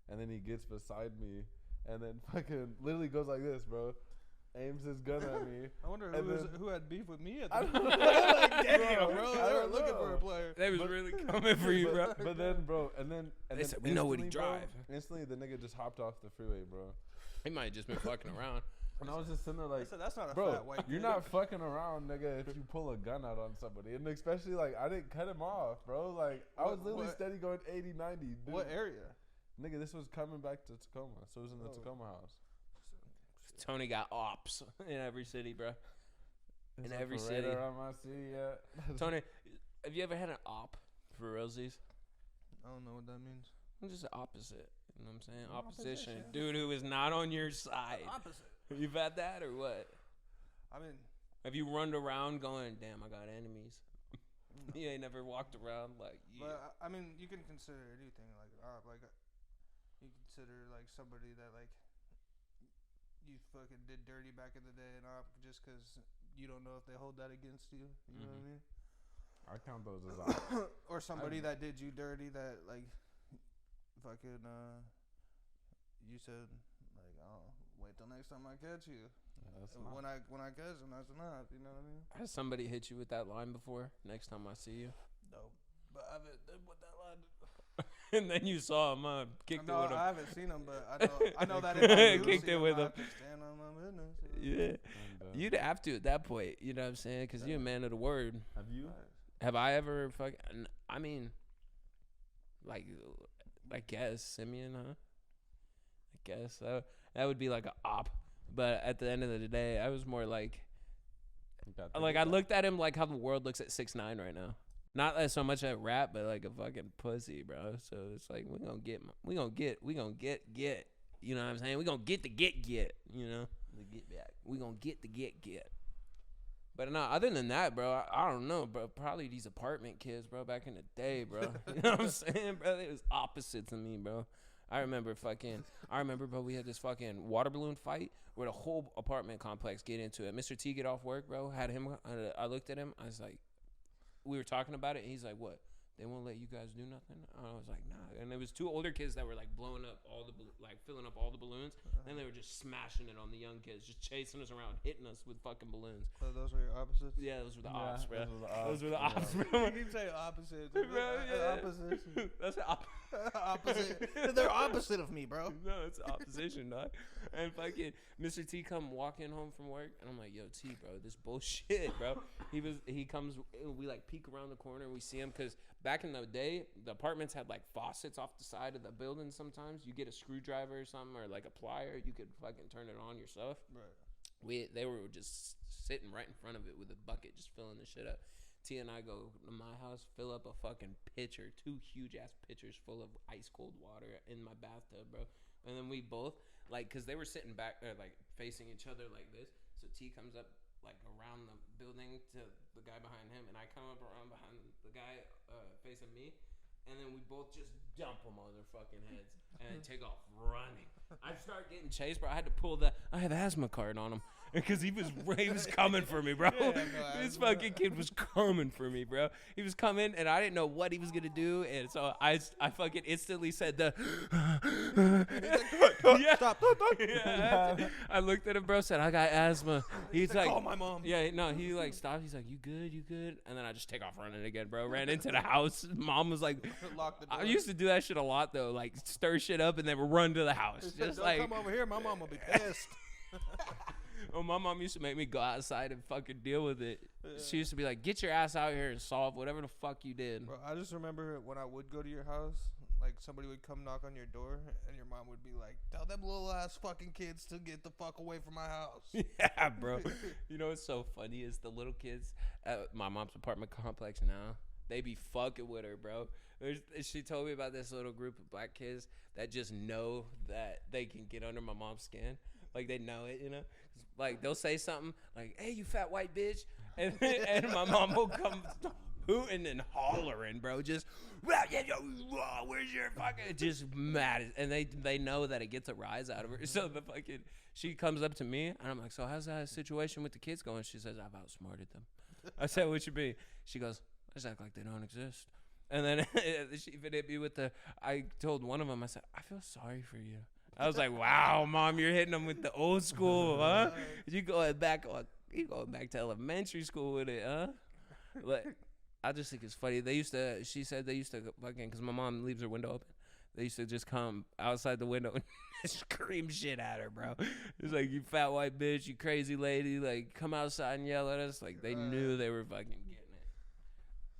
and then he gets beside me and then fucking literally goes like this, bro. Aims his gun at me. I wonder And who had beef with me at I the don't time. know. Like, damn, Bro, bro. I They were don't looking know. for a player. They was But- really coming for you, bro. But then, bro, and then They said, "We know what he instantly, bro, drive." Instantly, the nigga just hopped off the freeway, bro. He might have just been fucking around. And I was just sitting there I like, said, that's not a bro, fat white you're kid. not fucking around, nigga, if you pull a gun out on somebody. And especially, like, I didn't cut him off, bro. Like, I was literally What- steady going 80, 90. Dude. What area? Nigga, this was coming back to Tacoma. So it was in the Oh. Tacoma house. Tony got ops in every city, bro. In It's a every parade city. around my city, yeah. Tony, have you ever had an op for realsies? I don't know what that means. I'm just the opposite. You know what I'm saying? An Opposition. opposition. Dude who is not on your side. Opposite. You've had that or what? I mean, Have you run around going, damn, I got enemies? You ain't never walked around like, yeah. but I mean, you can consider anything like you consider like somebody that like you fucking did dirty back in the day and just because you don't know if they hold that against you. You know what I mean? I count those as ops. Or somebody that did you dirty that like fucking you said like, oh, wait till next time I catch you. Yeah, that's When I catch him, that's enough. You know what I mean? Has somebody hit you with that line before? Next time I see you, No, but I haven't what that line. and then you saw him, kicked it No, with him. I haven't seen him, but I know that if I do Kicked see it him, with I him. have to stand on my business. Yeah, And, you'd have to at that point. You know what I'm saying? Because you're a man of the word. have you? Have I ever fucking? I mean, like, I guess Simeon, huh? I guess that would be like an op. But at the end of the day, I was more like I looked at him like how the world looks at 6ix9ine right now. Not as so much at rap, but like a fucking pussy, bro. So it's like we gonna get. You know what I'm saying? We gonna get the get. You know, the get back. We gonna get the get. But no, other than that, bro, I don't know, bro. Probably these apartment kids, bro, back in the day, bro. You know what I'm saying, bro? It was opposite to me, bro. I remember, bro, we had this fucking water balloon fight where the whole apartment complex get into it. Mr. T get off work, bro. Had him. I looked at him. I was like, we were talking about it. And he's like, what? They won't let you guys do nothing? I was like, nah. And there was 2 older kids that were like blowing up all the, filling up all the balloons. Then they were just smashing it on the young kids, just chasing us around, hitting us with fucking balloons. So those were your opposites. Yeah, those were the ops, bro. Those were the Those ops, were the ops, bro. You keep saying opposites. Bro, yeah. Opposition. That's the Opposite. They're opposite of me, bro. No, it's opposition, dog. And fucking Mr. T come walking home from work, and I'm like, yo, T, bro, this bullshit, bro. He comes, we like peek around the corner, and we see him, because back in the day, the apartments had like faucets off the side of the building sometimes. You get a screwdriver or something, or like a plier, you could fucking turn it on yourself. Right. They were just sitting right in front of it with a bucket, just filling the shit up. T and I go to my house, fill up a fucking pitcher, 2 huge ass pitchers full of ice cold water in my bathtub, bro. And then we both, like, because they were sitting back, like, facing each other like this. So T comes up, like, around the building to the guy behind him. And I come up around behind the guy facing me. And then we both just dump them on their fucking heads. And then take off running. I start getting chased, bro. I had to pull I had asthma card on him. Because he was coming for me, bro. Yeah, This fucking kid was coming for me, bro. He was coming, and I didn't know what he was gonna do, and so I fucking instantly said the. Yeah. Stop. Yeah. I looked at him, bro. Said I got asthma. He's like, call my mom. Yeah, no. He like stopped. He's like, you good? You good? And then I just take off running again, bro. Ran into the house. Mom was like, Lock the door. I used to do that shit a lot though, like stir shit up and then run to the house, just Don't like. come over here. My mom will be pissed. Well, my mom used to make me go outside and fucking deal with it. She used to be like, get your ass out here and solve whatever the fuck you did. Bro, I just remember when I would go to your house, like somebody would come knock on your door, and your mom would be like, tell them little ass fucking kids to get the fuck away from my house. Yeah, bro. You know what's so funny is the little kids at my mom's apartment complex now, they be fucking with her, bro. She told me about this little group of black kids that just know that they can get under my mom's skin. Like, they know it, you know? Like, they'll say something like, hey, you fat white bitch. And my mom will come hooting and hollering, bro. Just, where's your fucking... Just mad. And they know that it gets a rise out of her. So the fucking... She comes up to me, and I'm like, so how's that situation with the kids going? She says, I've outsmarted them. I said, what you mean? She goes, just act like they don't exist. And then she even hit me with I told one of them, I said, I feel sorry for you. I was like, wow, Mom, you're hitting them with the old school, huh? You going back to elementary school with it, huh? But I just think it's funny. She said they used to fucking, because my mom leaves her window open. They used to just come outside the window and scream shit at her, bro. It's like, you fat white bitch, you crazy lady. Like, come outside and yell at us. Like, they knew they were fucking getting it.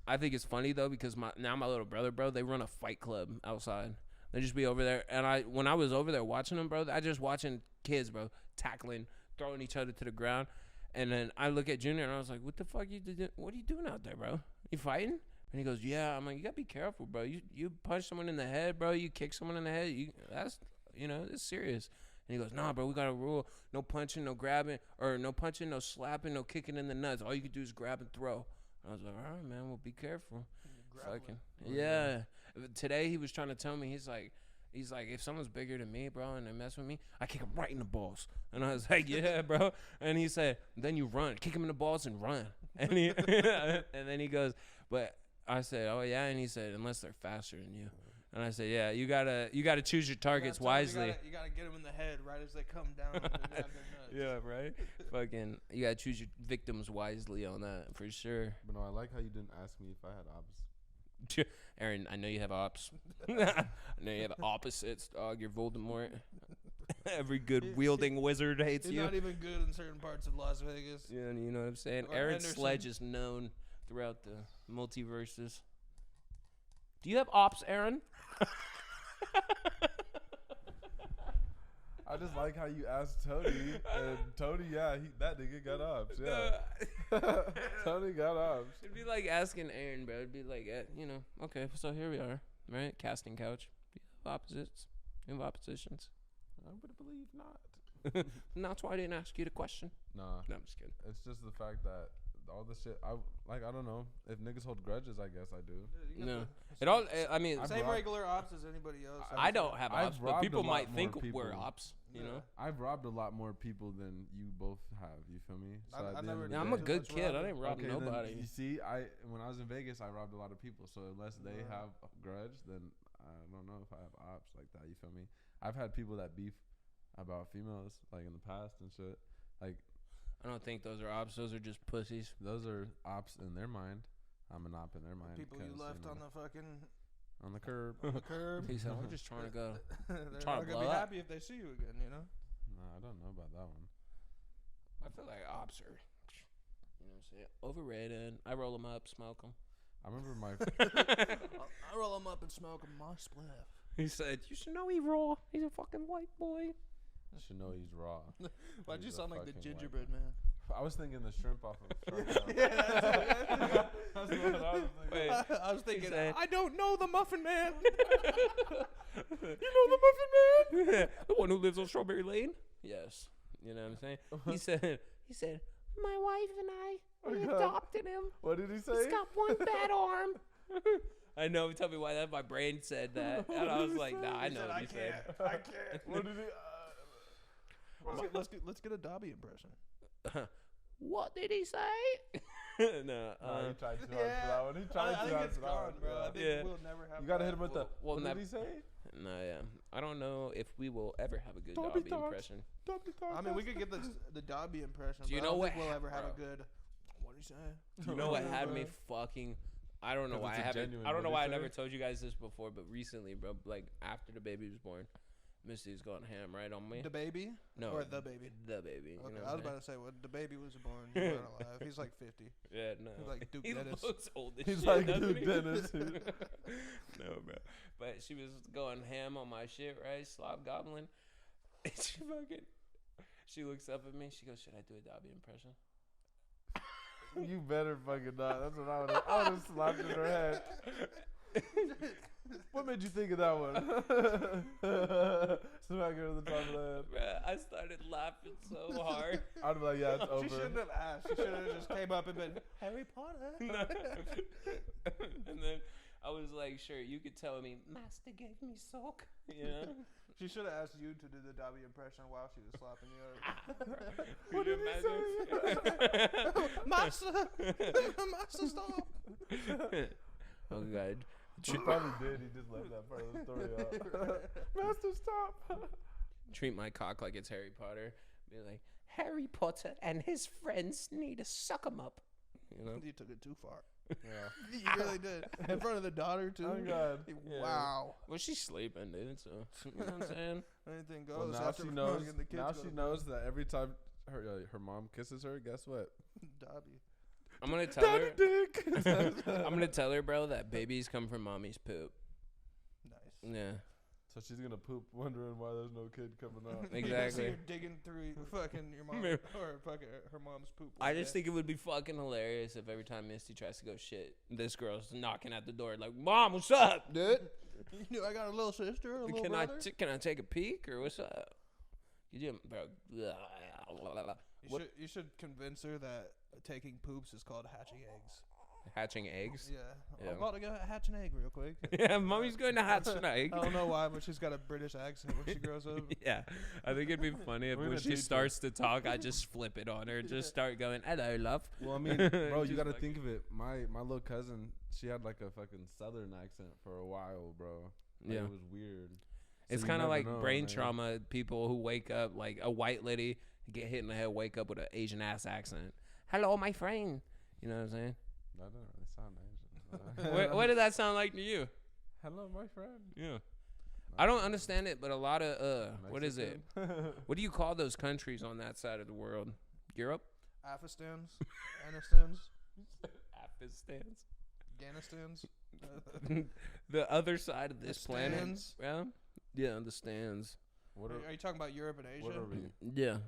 I think it's funny, though, because my little brother, bro, they run a fight club outside. They just be over there. And when I was over there watching them, bro, I just watching kids, bro, tackling, throwing each other to the ground. And then I look at Junior, and I was like, what the fuck what are you doing out there, bro? You fighting? And he goes, yeah. I'm like, you got to be careful, bro. You punch someone in the head, bro. You kick someone in the head. It's serious. And he goes, nah, bro, we got a rule. No punching, no grabbing, or no punching, no slapping, no kicking in the nuts. All you can do is grab and throw. I was like, all right, man, well, be careful. Fucking, yeah. Today he was trying to tell me, he's like, if someone's bigger than me, bro, and they mess with me, I kick him right in the balls. And I was like, yeah, bro. And he said, then you run. Kick him in the balls and run. And and then he goes, but I said, oh, yeah. And he said, unless they're faster than you. And I said, yeah, you gotta choose your targets wisely. You gotta get them in the head right as they come down. Yeah, right. Fucking, you gotta choose your victims wisely on that for sure. But no, I like how you didn't ask me if I had ops. Aaron, I know you have ops. I know you have opposites, dog. You're Voldemort. Every good wielding wizard hates He's you. not even good in certain parts of Las Vegas. Yeah, you know what I'm saying? Or Aaron Henderson. Sledge is known throughout the multiverses. Do you have ops, Aaron? I just like how you asked Tony, and Tony, yeah, that nigga got ops, yeah. Tony got ops. It'd be like asking Aaron, bro. It'd be like, okay, so here we are, right? Casting couch. Do you have opposites? Do you have oppositions? I would believe not. That's why I didn't ask you the question. Nah. No, I'm just kidding. It's just the fact that all the shit, I don't know. If niggas hold grudges, I guess I do. No. I mean, Same regular ops as anybody else. I don't have I've ops, but robbed people a lot might more think people. we're ops, you know? I've robbed a lot more people than you both have, you feel me? So I at the never end did of I'm the a day- good much kid. I robbing. didn't rob Okay, nobody. Then, you see, when I was in Vegas, I robbed a lot of people. So unless they have a grudge, then I don't know if I have ops like that. You feel me? I've had people that beef about females like in the past and shit. Like, I don't think those are ops. Those are just pussies. those are ops in their mind. I'm an op in their mind. People you 'cause, left know, on the fucking on the curb. curb. He said, we're just trying to go. They're Trying not to gonna be blow up. happy if they see you again, you know. No, I don't know about that one. I feel like ops are, you know what I'm saying, overrated. I roll them up, smoke them. I remember my I roll them up and smoke them my spliff. He said, you should know he raw. He's a fucking white boy. should know he's raw. Why'd you He's a sound like the fucking white gingerbread man? I was thinking the shrimp off of Shark Tank. That's That's what I was thinking. Wait. I was thinking, said- I don't know the Muffin Man. You know the Muffin Man? The one who lives on Strawberry Lane? Yes. You know what I'm saying? He said, my wife and we adopted him. What did he say? He's got one bad arm. I know. Tell me why that. My brain said that. And I was like, nah, I know what he said. I can't. What did he? Let's get a Dobby impression. What did he say? No. He tried too hard for that one. He tried I too think hard it's for that gone, one. bro. I think Yeah. we'll never have. You gotta hit him that. with the. Well, What did he say? No, yeah. I don't know if we will ever have a good Dobby Dobby talks. impression. I mean, we could get the Dobby impression. Do you but know I don't what think we'll ever have bro. a good. What did he say? You know what had me fucking? I don't know 'Cause why I it's a haven't. genuine, I don't know what why I did he never say? told you guys this before, but recently, bro, like after the baby was born, Misty's going ham right on me. The baby? No, Or the baby? The baby. You Okay, know I what was I'm about to say, when the baby was born, you weren't alive. He's like 50. saying? Yeah, no. He's like Duke he Dennis. looks old as He's shit, like doesn't Duke he? Dennis. No, bro. But she was going ham on my shit, right? Slob goblin. And she looks up at me. She goes, "Should I do a Dobby impression?" You better fucking not. That's what I would have slapped in her head. What made you think of that one? Smack her in the top of the head. Bruh, I started laughing so hard. I'd be like, yeah, it's over. She shouldn't have asked. She should have just came up and been, Harry Potter. And then I was like, "Sure, you could tell me, Master gave me sock." You know? She should have asked you to do the Dobby impression while she was slapping you. What did he say? Master! Master, stop! Oh, God. He probably did. He just left that part of the story out. Master, stop. Treat my cock like it's Harry Potter. Be like, Harry Potter and his friends need to suck him up. You know? You took it too far. Yeah. You really did. In front of the daughter, too. Oh, God. Wow. Well, she's sleeping, dude, so, you know what I'm saying? Anything Well, goes. now after she knows. fucking the kids Now go she to knows that every time her mom kisses her, guess what? bed. Dobby. I'm going to tell her. Dick. I'm going to tell her, bro, that babies come from mommy's poop. Nice. Yeah. So she's gonna poop, wondering why there's no kid coming out. So Exactly. you're digging through fucking your mom or fucking her mom's poop. I just think it would be fucking hilarious if every time Misty tries to go shit, this girl's knocking at the door like, "Mom, what's up, dude? You knew I got a little sister, a little Can brother. can I take a peek or what's up?" You bro. You should convince her that taking poops is called hatching eggs. Hatching eggs. Yeah. Yeah. I'm about to go hatch an egg real quick. Yeah, mommy's going to hatch an egg. I don't know why, but she's got a British accent when she grows up. Yeah, I think it'd be funny if We're when gonna she teach her. starts to talk, I just flip it on her, just start going, "Hello, love." Well, I mean, bro, you Just gotta like- think of it. My little cousin, she had like a fucking southern accent for a while, bro. Like, Yeah. it was weird. It's So you kind of never like know, brain man. trauma. People who wake up like a white lady get hit in the head, wake up with an Asian ass accent. Hello, my friend. You know what I'm saying? That doesn't really sound Asian. What did that sound like to you? Hello, my friend. Yeah. I don't understand it, but a lot of what is it? What do you call those countries on that side of the world? Europe? Afghans, Anistans, Afghanistan's. Afghanistans. The other side of this The planet. stands? Yeah. Yeah, the stands. What Are you talking about Europe and Asia? what are we? Yeah.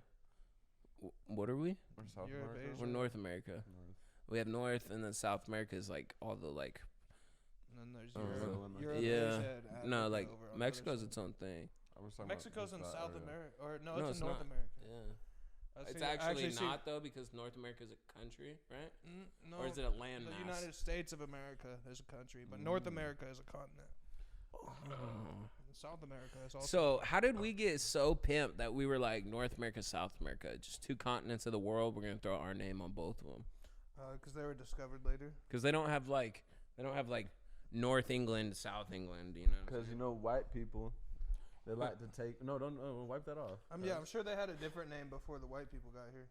What are we? We're South Europe, America. Asia. We're North America. North. We have North, and then South America is like all the like. And then there's Oh, Europe. so- Europe, Yeah. Asia, and No, Africa like over on the other Mexico's side. its own thing. I was talking about Mexico's in just that South area. America, or no, No, it's it's in North not. America. Yeah. I It's see- I actually see- not though because North America is a country, right? No, Or is it a land the mass? United States of America is a country, but North America is a continent. Oh. And South America is also. So how did we get so pimped that we were like North America, South America, just two continents of the world? We're gonna throw our name on both of them Because they were discovered later. because they don't have like North England, South England. You know? what I'm Because saying? you know, white people, they like to take. No, don't wipe that off. Yeah, I'm sure they had a different name before the white people got here.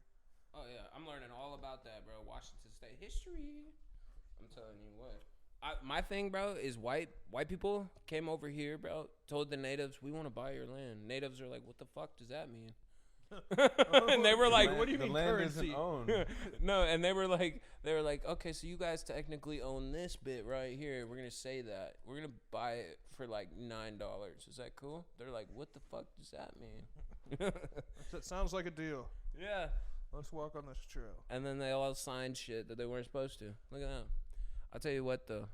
Oh yeah, I'm learning all about that, bro. Washington State history. I'm telling you what. My thing, bro, is white people came over here, bro, told the natives, "We want to buy your land." Natives are like, "What the fuck does that mean?" And they were like, "What do you the mean land currency?" isn't owned. No, and they were like, "Okay, so you guys technically own this bit right here. We're gonna say that. We're gonna buy it for like $9. Is that cool?" They're like, "What the fuck does that mean?" That sounds like a deal. Yeah. Let's walk on this trail. And then they all signed shit that they weren't supposed to. Look at that. I'll tell you what though,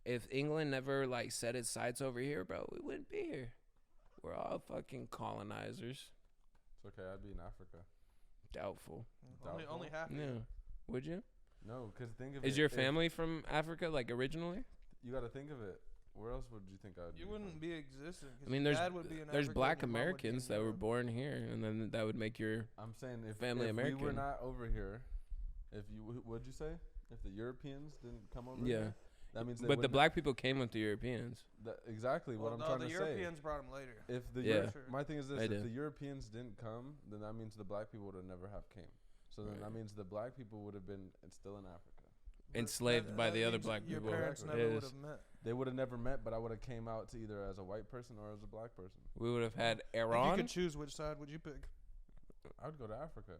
if England never like set its sights over here, bro, we wouldn't be here. We're all fucking colonizers. It's okay. I'd be in Africa. Doubtful. Only half. Yeah. Would you? No, because think of it. Is your if- family from Africa, like originally? You got to think of it. Where else would you think I'd be? You wouldn't from? be existing. I mean, there's there's Black Americans that were born here, and then that would make your I'm saying if family we were American. not over here, if you what'd you say? If the Europeans didn't come over Yeah. here, that means they But the wouldn't- black people came with the Europeans. exactly what I'm trying the to Europeans say. brought them later. If the Yeah. my thing is this: They if did. the Europeans didn't come, then that means the black people would have never have came. So then Right. that means the black people would have been still in Africa. Enslaved by the other black your people. parents Exactly. never would Yes. have met. They would have never met, but I would have came out to either as a white person or as a black person. We would have had If you Iran. could choose, which side would you pick? I would go to Africa.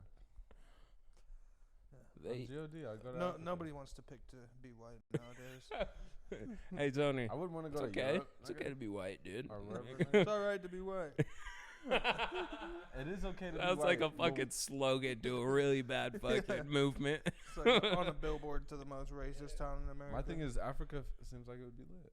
They- God, I'd go to No, Africa. nobody wants to pick to be white nowadays. Hey Tony, I wouldn't want to it's go to okay. Europe. It's okay to be white, dude. Or wherever. It's all right to be white. It is okay to be That's white. like a fucking slogan to a really bad fucking movement. It's like on a billboard to the most racist town in America. My thing is, Africa seems like it would be lit.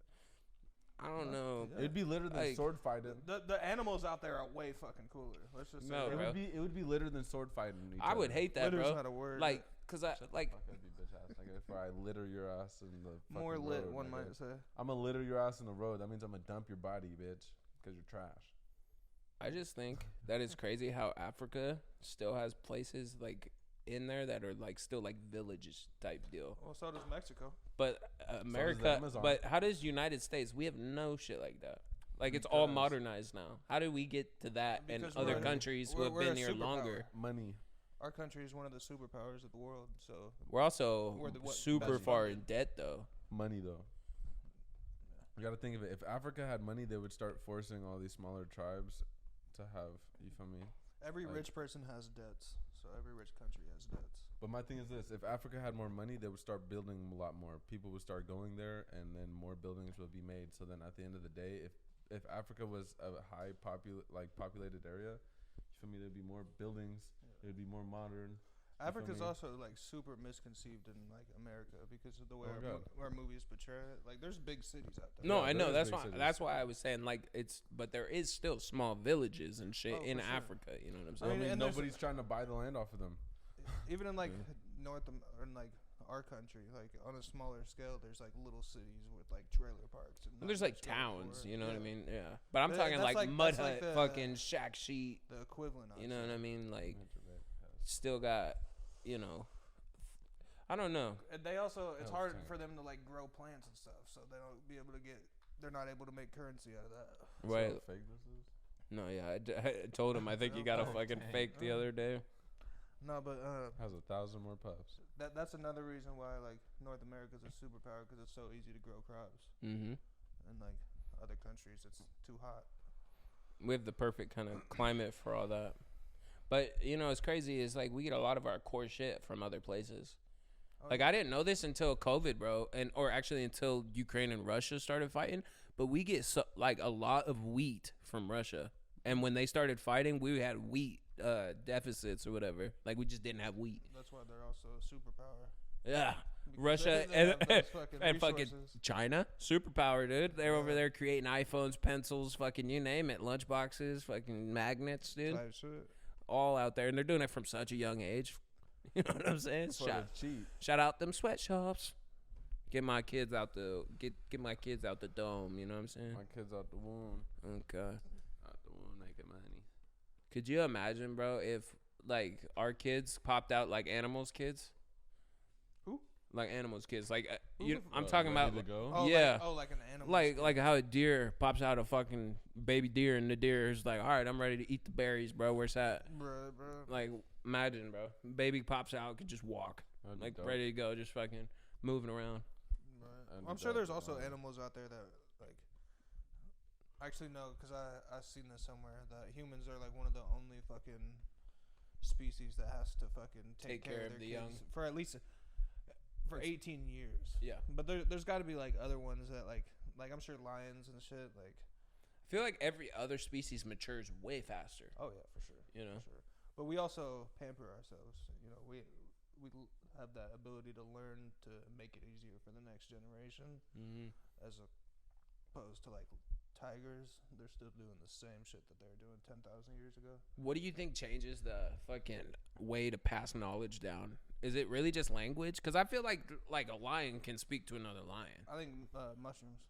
I don't know. It'd be litter than Like- sword fighting. The animals out there are way fucking cooler. Let's just say No, that. It bro. would be litter than sword fighting. Each I would other. hate that, Litter's bro. not a word. Like, cause I like. Fuck, that'd be bitch ass. Like if I litter your ass in the fucking more lit, road, one nigga. might say. I'm gonna litter your ass in the road. That means I'm gonna dump your body, bitch, because you're trash. I just think that it's crazy how Africa still has places like in there that are like still like villages type deal. Well, so does Mexico. But the America, Amazon. but how does United States? We have no shit like that. Like it's all Because- modernized now. How do we get to that in Because other we're- countries who have we're been a here superpower. longer? Money. Our country is one of the superpowers of the world. So We're also We're the what, super best far funded. in debt though. Money though. You gotta think of it. If Africa had money, they would start forcing all these smaller tribes to have. You feel me? every Like- rich person has debts. So every rich country has debts. But my thing is this: if Africa had more money, they would start building a lot more. People would start going there, and then more buildings would be made. So then, at the end of the day, if Africa was a high populated area, you feel me? There'd be more buildings. It would be more modern. Africa's me? also like super misconceived in like America because of the way Oh, God. our movies portray it. Like there's big cities out there. No, Yeah, I know. there That's is big why. cities. That's why I was saying like it's. But there is still small villages and shit Oh, in for sure. Africa. You know what I'm I saying? mean, mean, and there's- nobody's trying to buy the land off of them. Even in like Yeah. or in like our country, like on a smaller scale, there's like little cities with like trailer parks. And There's not like much going towns. for it. You know what I Yeah. mean? Yeah. But I'm But talking that's like mud that's like hut, the- fucking shack sheet. The equivalent. You know what I mean? Like Yeah. still got. You know. I don't know. And they also, it's Health hard tank. for them to like grow plants and stuff, so they don't be able to get. They're not able to make currency out of that. Right. So fake this is? No, yeah. I told him I think you got a Oh, fucking dang. fake the other day. No, but Has 1,000 more puffs. that's another reason why like North America's a superpower because it's so easy to grow crops, Mm-hmm. and like other countries, it's too hot. We have the perfect kind of climate for all that. But you know, it's crazy. Is like we get a lot of our core shit from other places. Oh, Like yeah. I didn't know this until COVID, bro, or actually until Ukraine and Russia started fighting. But we get like a lot of wheat from Russia, and when they started fighting, we had wheat deficits or whatever. Like we just didn't have wheat. That's why they're also a superpower. Yeah, Because Russia they and have those fucking and fucking resources. China, superpower, dude. They're over Yeah. there creating iPhones, pencils, fucking you name it, lunchboxes, fucking magnets, dude. Type shit. All out there, and they're doing it from such a young age. You know what I'm saying? So they're cheap. Shout out them sweatshops. Get my kids out the get my kids out the dome. You know what I'm saying? My kids out the womb. Okay. Out the womb making money. Could you imagine, bro, if like our kids popped out like animals' kids? Who? Like animals' kids. Like Who you. the I'm What, talking ready about. to go? Oh, Yeah. like an animal. Like how a deer pops out a fucking baby deer, and the deer is like, all right, I'm ready to eat the berries, bro. Where's that? bro. Like, imagine, bro. Baby pops out, could just walk, That'd be like dope. ready to go, just fucking moving around. Right. And I'm sure that, there's also animals out there that like. Actually, no, because I seen this somewhere that humans are like one of the only fucking species that has to fucking take care of the their young. kids for at least for 18 years. Yeah. But there's got to be like other ones that like I'm sure lions and shit like. I feel like every other species matures way faster. Oh yeah, for sure. You know. For sure. But we also pamper ourselves. You know, we have that ability to learn to make it easier for the next generation, Mm-hmm. as opposed to like tigers, they're still doing the same shit that they were doing 10,000 years ago. What do you think changes the fucking way to pass knowledge down? Is it really just language? Because I feel like a lion can speak to another lion. I think mushrooms.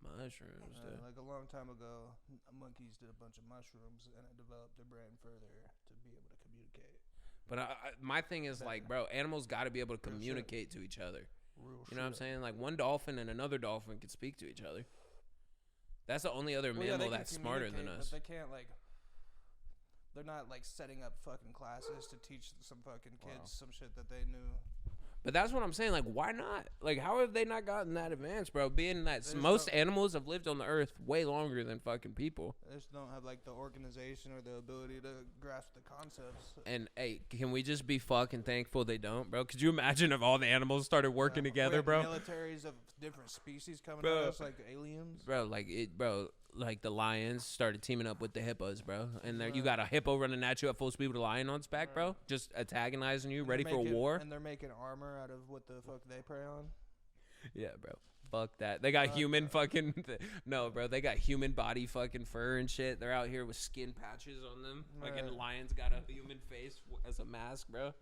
Mushrooms, dude. Like a long time ago, monkeys did a bunch of mushrooms and it developed their brain further to be able to communicate. But my thing is like, bro, animals got to be able to Real communicate to each other. Real You know what I'm saying? Like one dolphin and another dolphin can speak to each other. That's the only other Well, yeah, mammal they can that's smarter than communicate, us. But they can't like. They're not like setting up fucking classes to teach some fucking kids some shit that they knew. But that's what I'm saying. Like, why not? Like, how have they not gotten that advanced, bro? Being that There's most animals have lived on the earth way longer than fucking people. They just don't have like the organization or the ability to grasp the concepts. And hey, can we just be fucking thankful they don't, bro? Could you imagine if all the animals started working together, bro? Militaries of different species coming Bro. at us like aliens. Bro, like the lions started teaming up with the hippos, bro. And there you got a hippo running at you at full speed with a lion on its back, bro, just antagonizing you, And ready they're for a making- war. And they're making armor out of what the fuck they prey on. Yeah, bro. Fuck that. They got Fuck human that. fucking. No, bro. They got human body fucking fur and shit. They're out here with skin patches on them. Fucking Right. lions got a human face as a mask, bro.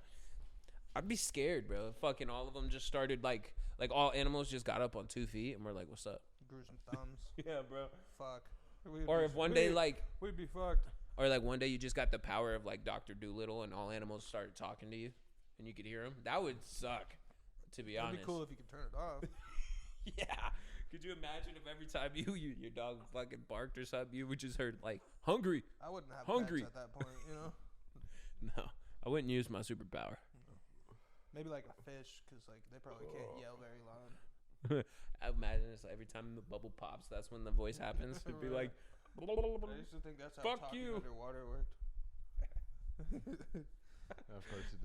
I'd be scared, bro. Fucking all of them just started like all animals just got up on 2 feet and we're like, what's up? Grew some thumbs. Yeah, bro. Fuck. Or if one day we'd be fucked. or like one day you just got the power of like Dr. Doolittle and all animals started talking to you and you could hear them. That would suck, to be It'd honest. be cool if you could turn it off. Yeah. Could you imagine if every time your dog fucking barked or something, you would just heard like hungry? I wouldn't have Hungry. pets at that point, you know. No, I wouldn't use my superpower. Maybe like a fish, because like they probably can't yell very loud. I imagine it's like every time the bubble pops, that's when the voice happens. It'd be like, I used to think that's how Fuck talking you. underwater worked. Yeah, of course you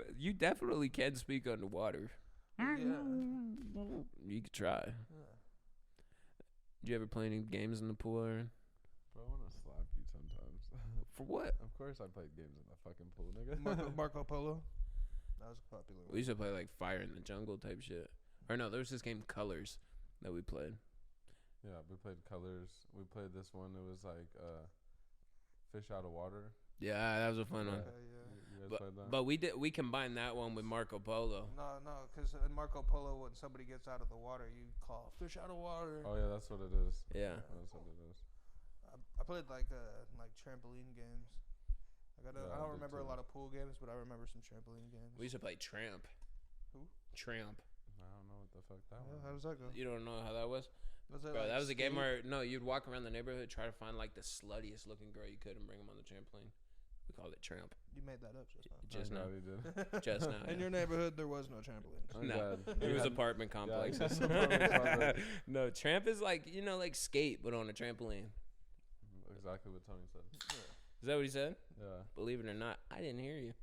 did. you definitely can speak underwater. Yeah. You could try. Did you ever play any games in the pool, Aaron? Bro, I want to slap you sometimes. For what? Of course I played games in the fucking pool, nigga. Marco Polo. That was a popular We one. used to play like Fire in the Jungle type shit. Or no, there was this game Colors that we played. Yeah, we played Colors. We played this one. It was like fish out of water. Yeah, that was a fun one. Okay, yeah. You guys played that? But we combined that one with Marco Polo. No, because in Marco Polo, when somebody gets out of the water, you call fish out of water. Oh yeah, that's what it is. Yeah. That's what it is. I played like trampoline games. Like Yeah, I I don't did remember a too. lot of pool games, but I remember some trampoline games. We used to play Tramp. Who? Tramp. I don't know what the fuck that Yeah, was. how does that go? You don't know how that was? Was it Bro, like that was a game skate? where you'd walk around the neighborhood, try to find like the sluttiest looking girl you could, and bring them on the trampoline. We called it Tramp. You made that up just now. Just I'm now. glad he did. Just now. In yeah. your neighborhood, there was no trampolines. I'm No, glad. it You was had- apartment complexes. apartment complex. No, Tramp is like like skate, but on a trampoline. Exactly what Tony said. Is that what he said? Yeah, Believe it or not, I didn't hear you.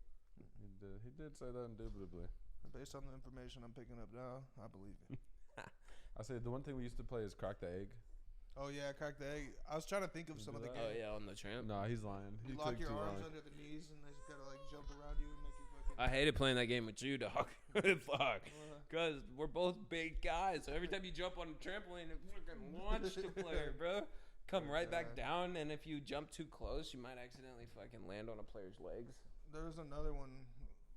he did. He did say that indubitably. Based on the information I'm picking up now, I believe it. I say the one thing we used to play is crack the egg. Oh yeah, crack the egg. I was trying to think of You some do of the that? Oh games. yeah, on the Tramp. Nah, he's lying. He You lock took your too arms long. under the knees and they just gotta like jump around you and make you fucking. I hated playing that game with you, dog. Fuck. Because we're both big guys. So every time you jump on a trampoline, it fucking launched the player, bro. Come right back down, and if you jump too close, you might accidentally fucking land on a player's legs. There was another one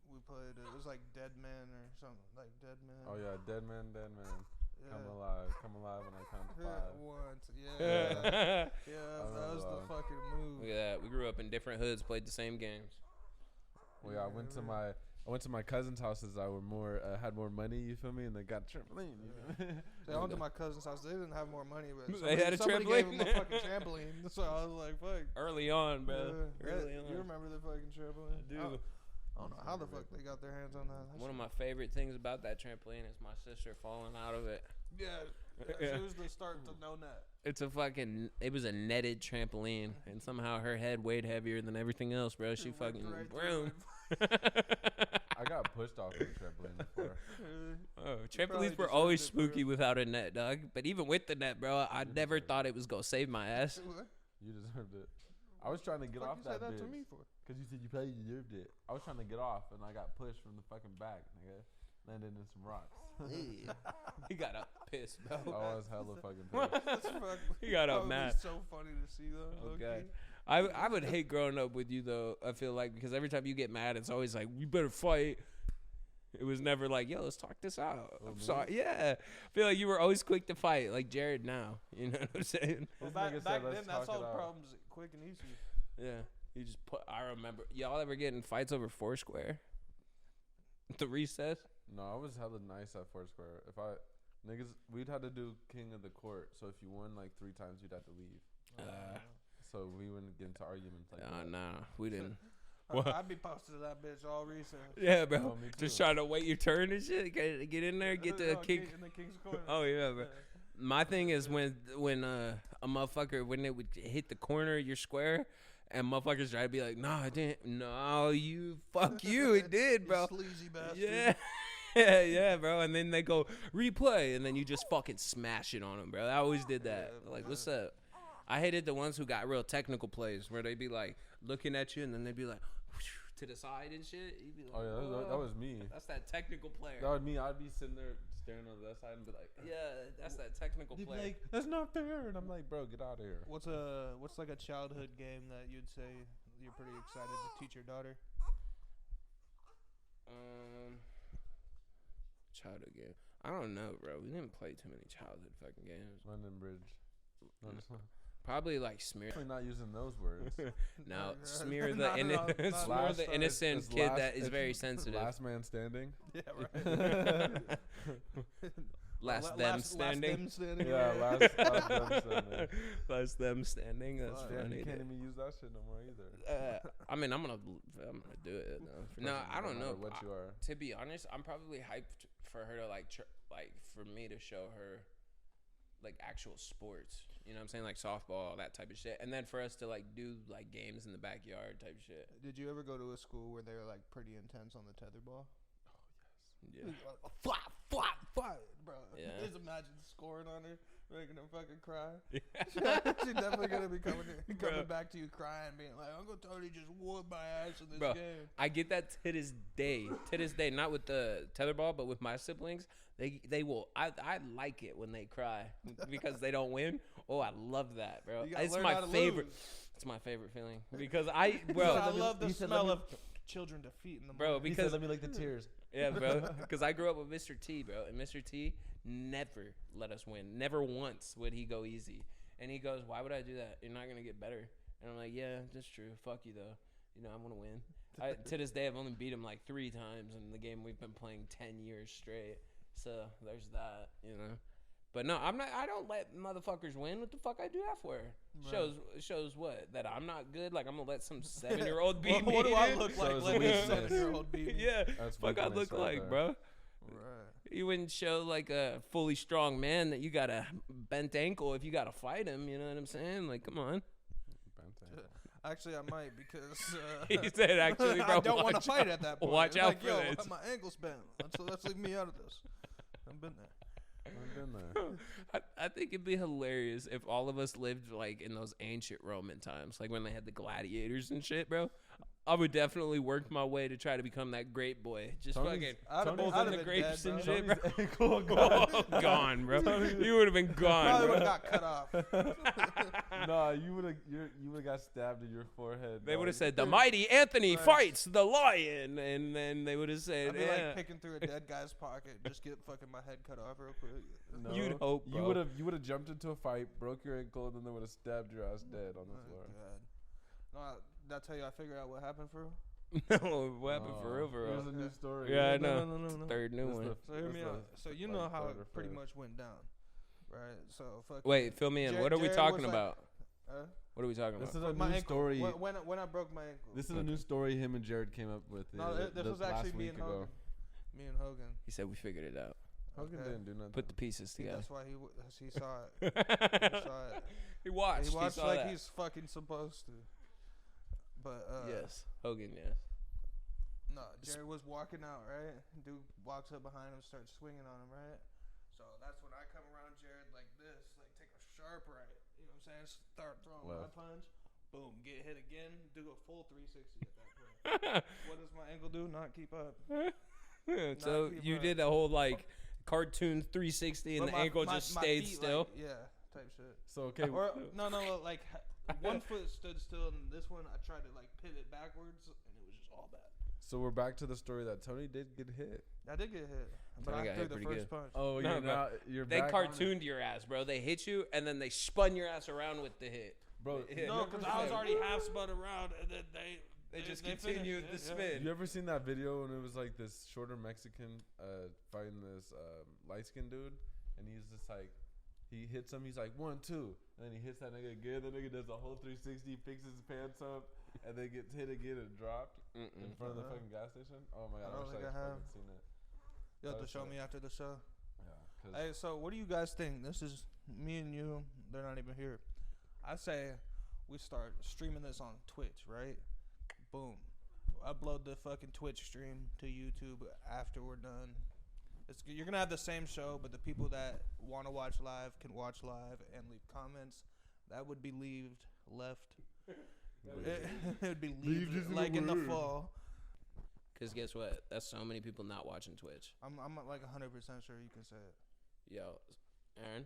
we played. It was like Dead Man or something. Like Dead Man. Oh yeah, dead man. Yeah. Come alive when I count to Yeah, 5. once. Yeah. Look Yeah, I that was the remember fucking move. at that. We grew up in different hoods, played the same games. Well, yeah, I went to my cousins' houses that were more had more money. You feel me? And they got trampoline. You feel me? See, I went to my cousin's house. They didn't have more money, but They had a somebody gave trampoline? them a fucking trampoline. So I was like, fuck. Early on, bro. Yeah. Early You on. remember the fucking trampoline? Dude. I don't know how the fuck they got their hands on that. One of my favorite things about that trampoline is my sister falling out of it. Yeah. Yeah. She was the start to no net. It was a netted trampoline, and somehow her head weighed heavier than everything else, bro. She It went fucking right through boom. I got pushed off of a trampoline before. Oh, probably trampolines were deserved always it, bro. spooky without a net, dog. But even with the net, bro, I never thought it was gonna save my ass. What? You deserved it. I was trying to get Fuck off you say that that bitch. to me for? Cause you said you probably deserved it. I was trying to get off and I got pushed from the fucking back, nigga. And landed in some rocks. He got up pissed, bro. I was hella fucking pissed. That's fucking. He got up That mad. would be so funny to see though. Oh, low-key. God. I would hate growing up with you though. I feel like because every time you get mad, it's always like we better fight. It was never like, yo, let's talk this out. Oh, I'm me? sorry. Yeah, I feel like you were always quick to fight, like Jared now. You know what I'm saying? Well, This back nigga said, back "Let's then, that's talk all it out." problems quick and easy. Yeah. You just put. I remember y'all ever getting fights over Foursquare? The recess. No, I was hella nice at Foursquare. If I niggas, we'd have to do king of the court. So if you won like 3 times, you'd have to leave. So we wouldn't get into arguments like that. Nah, we didn't. What? I'd be posted to that bitch all recess. Yeah, bro. Oh, me Just too. trying to wait your turn and shit. Get in there, get the Oh, kick. in the king's corner. Oh yeah, bro. My thing is when a motherfucker when it would hit the corner of your square and motherfuckers try to be like, no, I didn't. No, you fuck you, it did, bro. You sleazy bastard. Yeah. Yeah, bro. And then they go replay, and then you just fucking smash it on them, bro. I always did that. Yeah, Like, what's up? I hated the ones who got real technical plays where they'd be like looking at you, and then they'd be like to the side and shit. You'd be like, Oh yeah, that was me. that's that technical player. That was me. I'd be sitting there staring on the side and be like, Yeah, that's that technical They'd be player. like, that's not fair. And I'm like, bro, get out of here. What's like a childhood game that you'd say you're pretty excited to teach your daughter? Childhood game. I don't know, bro. We didn't play too many childhood fucking games. London Bridge. No, just not. Probably like smear. Definitely not using those words. No, Yeah. smear the Not at all. smear Not the Last- innocent it's kid last- that is it's very sensitive. Last man standing. Yeah, right. Last them standing. Last them standing. Yeah, last them standing. Last them standing. That's Fuck. Yeah, funny. you can't even use that shit no more either. I mean, I'm gonna do it. No, I don't know. What you are. To be honest, I'm probably hyped for her to like for me to show her like actual sports. You know what I'm saying? Like softball, that type of shit. And then for us to like do like games in the backyard type shit. Did you ever go to a school where they were like pretty intense on the tetherball? Yeah. Flop, flop, flop, bro. Yeah. Just imagine scoring on her, making her fucking cry. Yeah. She's definitely gonna be coming Bro. back to you crying, being like, "Uncle Tony just whooped my ass in this Bro. game." I get that to this day. To this day, not with the tetherball, but with my siblings. They will. I like it when they cry because they don't win. Oh, I love that, bro. You gotta It's learn my how to favorite. lose. It's my favorite feeling because I I bro, love the he said, smell let of children defeating them. bro, He said, because let me lick the tears. yeah, bro, because I grew up with Mr. T, bro, and Mr. T never let us win. Never once would he go easy, and he goes, "Why would I do that? You're not gonna get better." And I'm like, "Yeah, that's true. Fuck you though. You know I'm gonna win." To this day, I've only beat him like 3 times in the game we've been playing 10 years straight. So there's that, you know. But no, I'm not. I don't let motherfuckers win. What the fuck I do that for? Right. Shows what? That I'm not good. Like I'm gonna let some 7-year-old beat What me. do I dude? look like? Shows Letting a weakness. 7-year-old beat me. Yeah, That's fuck I weakness look right like, there. bro. Right. You wouldn't show like a fully strong man that you got a bent ankle if you got to fight him. You know what I'm saying? Like, come on. Actually, I might because He said, actually, bro, I don't want to watch fight at that point. watch out like, for yo, this. my ankle's bent. Let's leave me out of this. I've been there. I've been there. I think it'd be hilarious if all of us lived like in those ancient Roman times, like when they had the gladiators and shit, bro. I would definitely work my way to try to become that great boy. Just Tony's- fucking I'd have both been- in I'd the have been grapes dead, and bro. shit, bro. Tony's ankle gone. Oh, gone, bro. You would have been gone, Probably would bro. have got cut off. Nah, you would have got stabbed in your forehead. They would have dog. said, "The mighty Anthony Right. fights the lion," and then they would have I'd said, be "Yeah." like picking through a dead guy's pocket, just get fucking my head cut off real quick. No. You'd hope, You bro. would have jumped into a fight, broke your ankle, and then they would have stabbed your ass dead on the Oh, floor. God. No, did I tell you I figured out what happened for real? No, what happened for real, for Here's real? a new story. Yeah, I No, know. no, no, no. Third new This one. the- So hear this me the- out. So you like know how third it or pretty fifth. much went down, right? So fuck. Wait, fill me in. Jared- What are we Jared talking was like- about? Huh? What are we talking This about? is a my new ankle. story. When I broke my ankle. This is a new story him and Jared came up with. No, this was last actually me week and ago. Hogan. Me and Hogan. He said we figured it out. Hogan Okay. didn't do nothing. Put the pieces See, together. that's why he saw it. He saw it. He watched. He watched saw like that. he's fucking supposed to. But Yes, Hogan. Yes. no, Jared was walking out, right? Dude walks up behind him, starts swinging on him, right? So that's when I come around Jared like this, like take a sharp right. You know what I'm saying? Start throwing Left. my punch. Boom, get hit again. Do a full 360 at that point. What does my ankle do? Not keep up. So keep you up. did a whole like cartoon 360 and But the ankle just my stayed feet, still. like, yeah, type shit. So okay, Or no, like one foot stood still, and this one I tried to like pivot backwards, and it was just all bad. so we're back to the story that Tony did get hit. I did get hit, but Tony I got threw hit the pretty first good. punch. Oh, No, you're bro. now you're They back on it. cartooned your ass, bro. They hit you and then they spun your ass around with the hit. Bro. Yeah. No, because I was already half spun around, and then They just finished continued it, the yeah. spin. You ever seen that video when it was like this shorter Mexican fighting this light skinned dude, and he's just like, he hits him, he's like 1, 2, and then he hits that nigga again. The nigga does a whole 360, picks his pants up, and then gets hit again and dropped in front of the fucking gas station. Oh my god, I don't wish think I fucking have. seen it. You'll have to That's show it. me after the show. Yeah, 'cause Hey, so what do you guys think? This is me and you. They're not even here. I say we start streaming this on Twitch, right? Boom. Upload the fucking Twitch stream to YouTube after we're done. You're gonna have the same show, but the people that want to watch live can watch live and leave comments. That would be left. It would be Leave is like in the word. fall. Because guess what? That's so many people not watching Twitch. I'm like 100% sure you can say it. Yo, Aaron.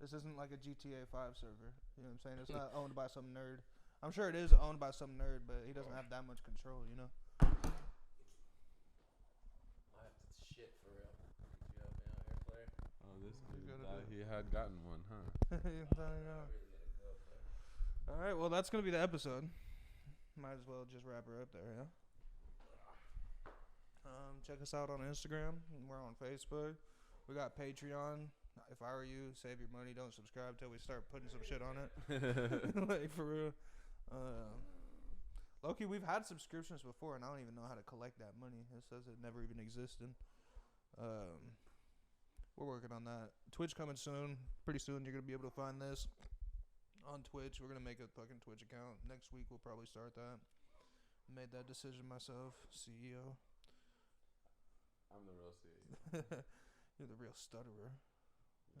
This isn't like a GTA 5 server. You know what I'm saying? It's not owned by some nerd. I'm sure it is owned by some nerd, but he doesn't have that much control, you know? Shit for real. You help me out here, player? oh, this You dude gotta thought do he had gotten one, huh? All right, well, that's going to be the episode. Might as well just wrap her up there, yeah? Check us out on Instagram. We're on Facebook. We got Patreon. If I were you, save your money. Don't subscribe till we start putting some shit on it. Like, for real. Loki, we've had subscriptions before, and I don't even know how to collect that money. It says it never even existed. We're working on that. Twitch coming soon. Pretty soon you're going to be able to find this on Twitch. We're going to make a fucking Twitch account. Next week we'll probably start that. Made that decision myself, CEO. I'm the real CEO. You're the real stutterer.